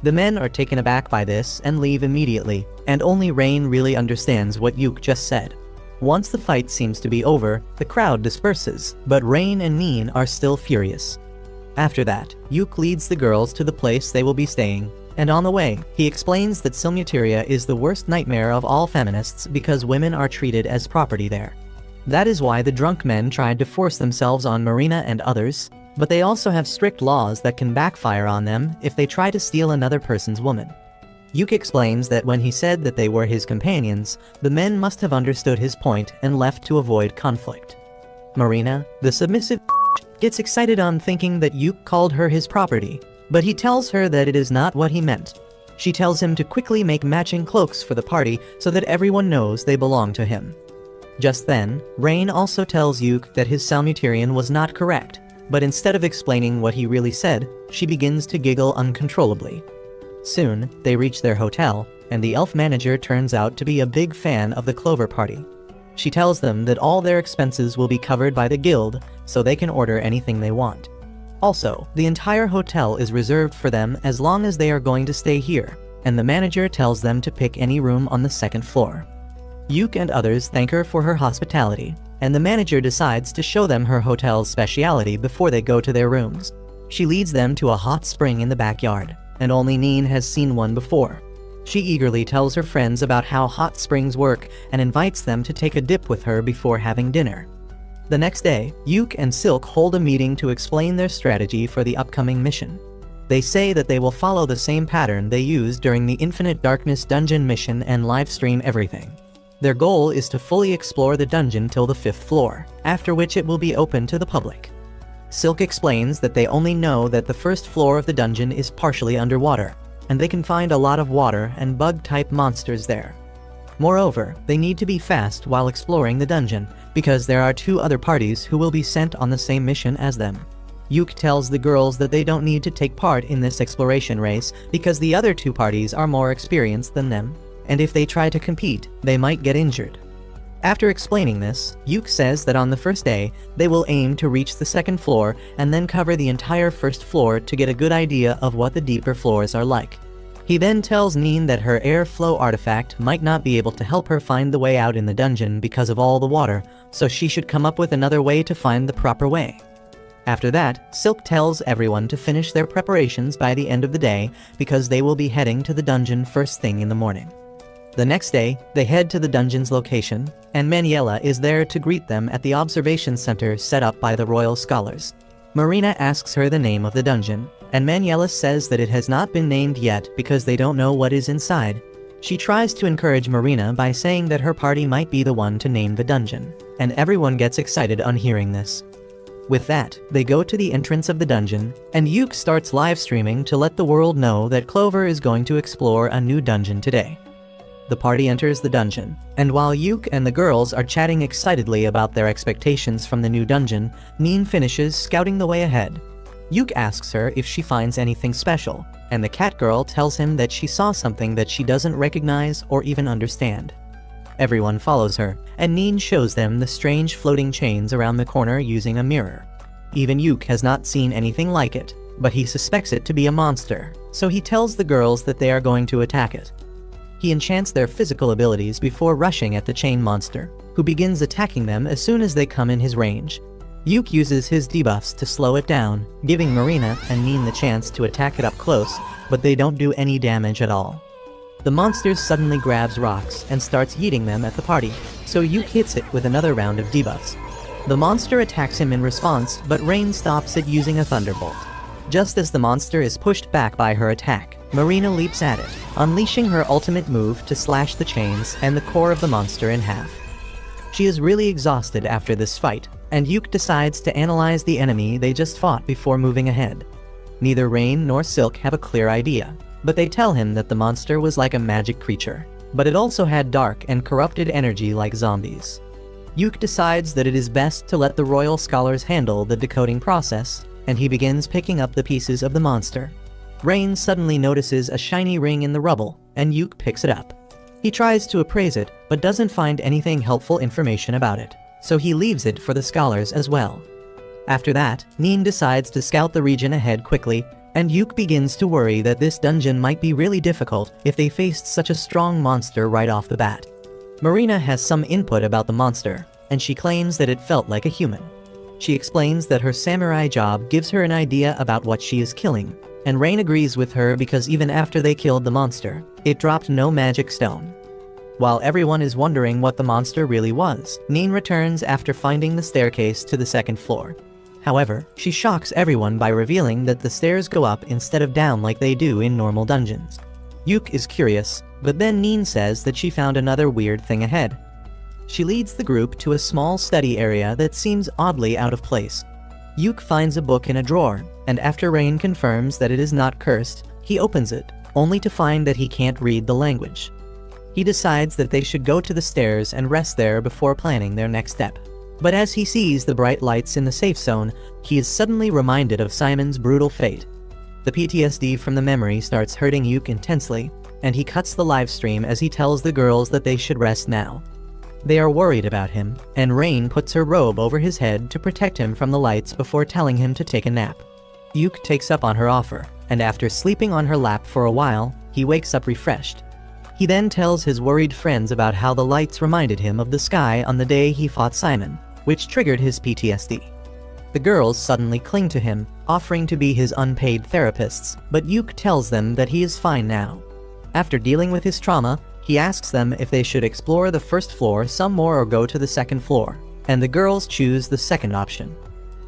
The men are taken aback by this and leave immediately, and only Rain really understands what Yuke just said. Once the fight seems to be over, the crowd disperses, but Rain and Neen are still furious. After that, Yuke leads the girls to the place they will be staying, and on the way, he explains that Salmuteria is the worst nightmare of all feminists because women are treated as property there. That is why the drunk men tried to force themselves on Marina and others, but they also have strict laws that can backfire on them if they try to steal another person's woman. Yuke explains that when he said that they were his companions, the men must have understood his point and left to avoid conflict. Marina, the submissive gets excited on thinking that Yuke called her his property, but he tells her that it is not what he meant. She tells him to quickly make matching cloaks for the party so that everyone knows they belong to him. Just then, Rain also tells Yuke that his Salmuterian was not correct, but instead of explaining what he really said, she begins to giggle uncontrollably. Soon, they reach their hotel, and the elf manager turns out to be a big fan of the Clover Party. She tells them that all their expenses will be covered by the guild, so they can order anything they want. Also, the entire hotel is reserved for them as long as they are going to stay here, and the manager tells them to pick any room on the second floor. Yuke and others thank her for her hospitality, and the manager decides to show them her hotel's speciality before they go to their rooms. She leads them to a hot spring in the backyard, and only Neen has seen one before. She eagerly tells her friends about how hot springs work and invites them to take a dip with her before having dinner. The next day, Yuke and Silk hold a meeting to explain their strategy for the upcoming mission. They say that they will follow the same pattern they used during the Infinite Darkness dungeon mission and livestream everything. Their goal is to fully explore the dungeon till the 5th floor, after which it will be open to the public. Silk explains that they only know that the 1st floor of the dungeon is partially underwater, and they can find a lot of water and bug-type monsters there. Moreover, they need to be fast while exploring the dungeon, because there are 2 other parties who will be sent on the same mission as them. Yuk tells the girls that they don't need to take part in this exploration race because the other 2 parties are more experienced than them, and if they try to compete, they might get injured. After explaining this, Yuk says that on the first day, they will aim to reach the 2nd floor and then cover the entire 1st floor to get a good idea of what the deeper floors are like. He then tells Neen that her airflow artifact might not be able to help her find the way out in the dungeon because of all the water, so she should come up with another way to find the proper way. After that, Silk tells everyone to finish their preparations by the end of the day because they will be heading to the dungeon first thing in the morning. The next day, they head to the dungeon's location, and Manuela is there to greet them at the observation center set up by the royal scholars. Marina asks her the name of the dungeon, and Manuela says that it has not been named yet because they don't know what is inside. She tries to encourage Marina by saying that her party might be the one to name the dungeon, and everyone gets excited on hearing this. With that, they go to the entrance of the dungeon, and Yuk starts live streaming to let the world know that Clover is going to explore a new dungeon today. The party enters the dungeon, and while Yuk and the girls are chatting excitedly about their expectations from the new dungeon, Neen finishes scouting the way ahead. Yuk asks her if she finds anything special, and the cat girl tells him that she saw something that she doesn't recognize or even understand. Everyone follows her, and Neen shows them the strange floating chains around the corner using a mirror. Even Yuk has not seen anything like it, but he suspects it to be a monster, so he tells the girls that they are going to attack it. He enchants their physical abilities before rushing at the chain monster, who begins attacking them as soon as they come in his range. Yuk uses his debuffs to slow it down, giving Marina and Neen the chance to attack it up close, but they don't do any damage at all. The monster suddenly grabs rocks and starts yeeting them at the party, so Yuk hits it with another round of debuffs. The monster attacks him in response, but Rain stops it using a thunderbolt. Just as the monster is pushed back by her attack, Marina leaps at it, unleashing her ultimate move to slash the chains and the core of the monster in half. She is really exhausted after this fight, and Yuk decides to analyze the enemy they just fought before moving ahead. Neither Rain nor Silk have a clear idea, but they tell him that the monster was like a magic creature, but it also had dark and corrupted energy like zombies. Yuk decides that it is best to let the royal scholars handle the decoding process, and he begins picking up the pieces of the monster. Rain suddenly notices a shiny ring in the rubble, and Yuk picks it up. He tries to appraise it, but doesn't find anything helpful information about it, so he leaves it for the scholars as well. After that, Neen decides to scout the region ahead quickly, and Yuk begins to worry that this dungeon might be really difficult if they faced such a strong monster right off the bat. Marina has some input about the monster, and she claims that it felt like a human. She explains that her samurai job gives her an idea about what she is killing, and Rain agrees with her because even after they killed the monster, it dropped no magic stone. While everyone is wondering what the monster really was, Neen returns after finding the staircase to the 2nd floor. However, she shocks everyone by revealing that the stairs go up instead of down like they do in normal dungeons. Yuk is curious, but then Neen says that she found another weird thing ahead. She leads the group to a small study area that seems oddly out of place. Yuk finds a book in a drawer, and after Rain confirms that it is not cursed, he opens it, only to find that he can't read the language. He decides that they should go to the stairs and rest there before planning their next step. But as he sees the bright lights in the safe zone, he is suddenly reminded of Simon's brutal fate. The PTSD from the memory starts hurting Yuk intensely, and he cuts the live stream as he tells the girls that they should rest now. They are worried about him, and Rain puts her robe over his head to protect him from the lights before telling him to take a nap. Yuk takes up on her offer, and after sleeping on her lap for a while, he wakes up refreshed. He then tells his worried friends about how the lights reminded him of the sky on the day he fought Simon, which triggered his PTSD. The girls suddenly cling to him, offering to be his unpaid therapists, but Yuk tells them that he is fine now. After dealing with his trauma, he asks them if they should explore the 1st floor some more or go to the 2nd floor, and the girls choose the second option.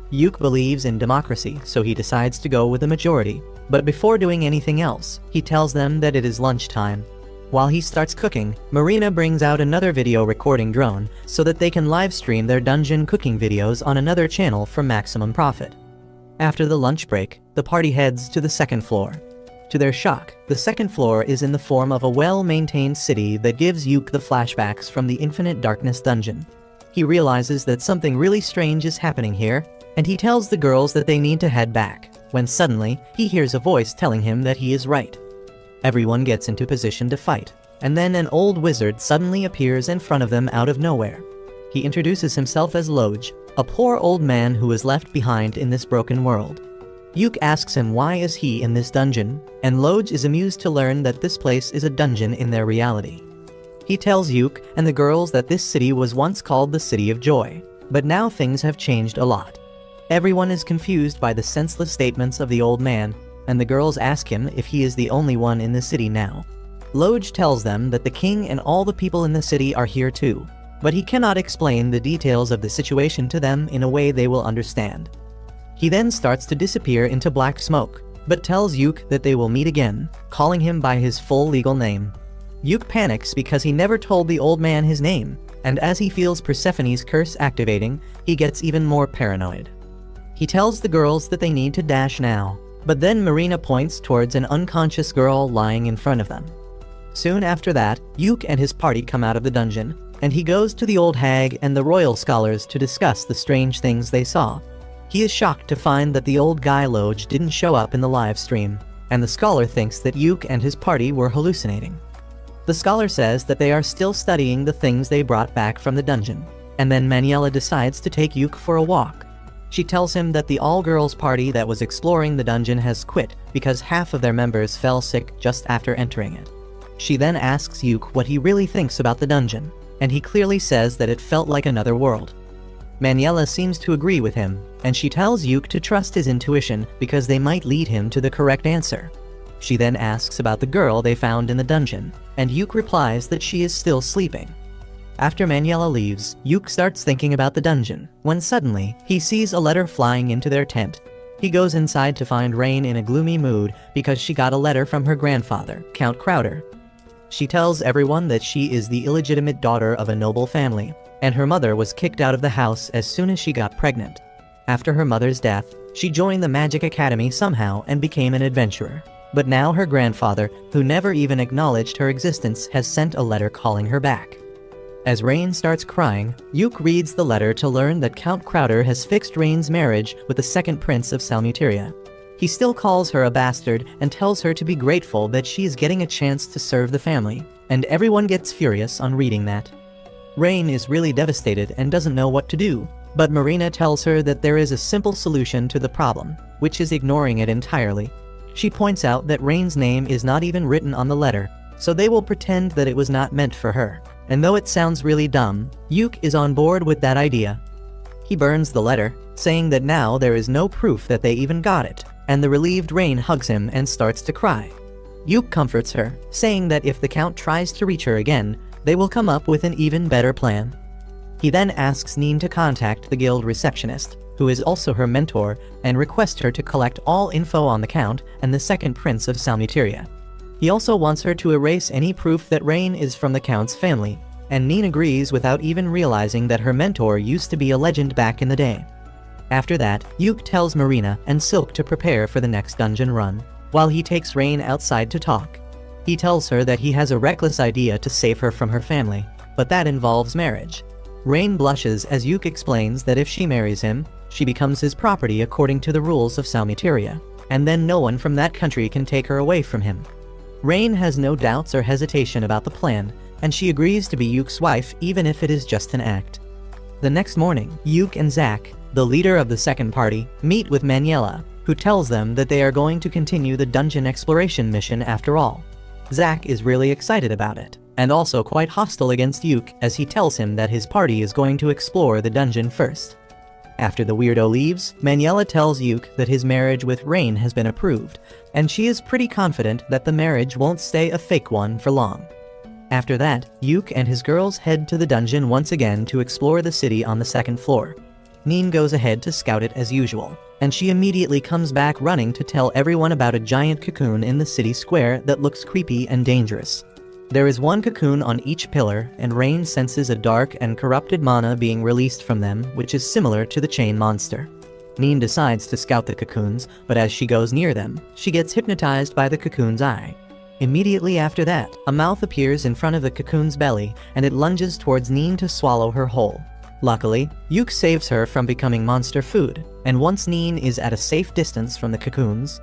Yuk believes in democracy, so he decides to go with the majority. But before doing anything else, he tells them that it is lunchtime. While he starts cooking, Marina brings out another video recording drone so that they can live stream their dungeon cooking videos on another channel for maximum profit. After the lunch break, the party heads to the second floor. To their shock, the second floor is in the form of a well-maintained city that gives Yuk the flashbacks from the Infinite Darkness dungeon. He realizes that something really strange is happening here, and he tells the girls that they need to head back, when suddenly, he hears a voice telling him that he is right. Everyone gets into position to fight, and then an old wizard suddenly appears in front of them out of nowhere. He introduces himself as Loj, a poor old man who is left behind in this broken world. Yuk asks him why is he in this dungeon, and Loj is amused to learn that this place is a dungeon in their reality. He tells Yuk and the girls that this city was once called the City of Joy, but now things have changed a lot. Everyone is confused by the senseless statements of the old man, and the girls ask him if he is the only one in the city now. Loj tells them that the king and all the people in the city are here too, but he cannot explain the details of the situation to them in a way they will understand. He then starts to disappear into black smoke, but tells Yuk that they will meet again, calling him by his full legal name. Yuk panics because he never told the old man his name, and as he feels Persephone's curse activating, he gets even more paranoid. He tells the girls that they need to dash now, but then Marina points towards an unconscious girl lying in front of them. Soon after that, Yuk and his party come out of the dungeon, and he goes to the old hag and the royal scholars to discuss the strange things they saw. He is shocked to find that the old guy Loj didn't show up in the live stream, and the scholar thinks that Yuk and his party were hallucinating. The scholar says that they are still studying the things they brought back from the dungeon, and then Maniela decides to take Yuk for a walk. She tells him that the all-girls party that was exploring the dungeon has quit because half of their members fell sick just after entering it. She then asks Yuk what he really thinks about the dungeon, and he clearly says that it felt like another world. Maniela seems to agree with him, and she tells Yuk to trust his intuition because they might lead him to the correct answer. She then asks about the girl they found in the dungeon, and Yuk replies that she is still sleeping. After Maniela leaves, Yuk starts thinking about the dungeon, when suddenly, he sees a letter flying into their tent. He goes inside to find Rain in a gloomy mood because she got a letter from her grandfather, Count Crowder. She tells everyone that she is the illegitimate daughter of a noble family, and her mother was kicked out of the house as soon as she got pregnant. After her mother's death, she joined the Magic Academy somehow and became an adventurer. But now her grandfather, who never even acknowledged her existence, has sent a letter calling her back. As Rain starts crying, Yuk reads the letter to learn that Count Crowder has fixed Rain's marriage with the second prince of Salmuteria. He still calls her a bastard and tells her to be grateful that she is getting a chance to serve the family, and everyone gets furious on reading that. Rain is really devastated and doesn't know what to do, but Marina tells her that there is a simple solution to the problem, which is ignoring it entirely. She points out that Rain's name is not even written on the letter, so they will pretend that it was not meant for her. And though it sounds really dumb, Yuk is on board with that idea. He burns the letter, saying that now there is no proof that they even got it, and the relieved Rain hugs him and starts to cry. Yuk comforts her, saying that if the Count tries to reach her again, they will come up with an even better plan. He then asks Neen to contact the guild receptionist, who is also her mentor, and request her to collect all info on the Count and the second prince of Salmuteria. He also wants her to erase any proof that Rain is from the Count's family, and Neen agrees without even realizing that her mentor used to be a legend back in the day. After that, Yuk tells Marina and Silk to prepare for the next dungeon run, while he takes Rain outside to talk. He tells her that he has a reckless idea to save her from her family, but that involves marriage. Rain blushes as Yuk explains that if she marries him, she becomes his property according to the rules of Salmuteria, and then no one from that country can take her away from him. Rain has no doubts or hesitation about the plan, and she agrees to be Yuk's wife even if it is just an act. The next morning, Yuk and Zack, the leader of the second party, meet with Maniela, who tells them that they are going to continue the dungeon exploration mission after all. Zack is really excited about it, and also quite hostile against Yuk as he tells him that his party is going to explore the dungeon first. After the weirdo leaves, Maniela tells Yuk that his marriage with Rain has been approved, and she is pretty confident that the marriage won't stay a fake one for long. After that, Yuk and his girls head to the dungeon once again to explore the city on the second floor. Neen goes ahead to scout it as usual, and she immediately comes back running to tell everyone about a giant cocoon in the city square that looks creepy and dangerous. There is one cocoon on each pillar, and Rain senses a dark and corrupted mana being released from them, which is similar to the chain monster. Neen decides to scout the cocoons, but as she goes near them, she gets hypnotized by the cocoon's eye. Immediately after that, a mouth appears in front of the cocoon's belly, and it lunges towards Neen to swallow her whole. Luckily, Yuk saves her from becoming monster food, and once Neen is at a safe distance from the cocoons,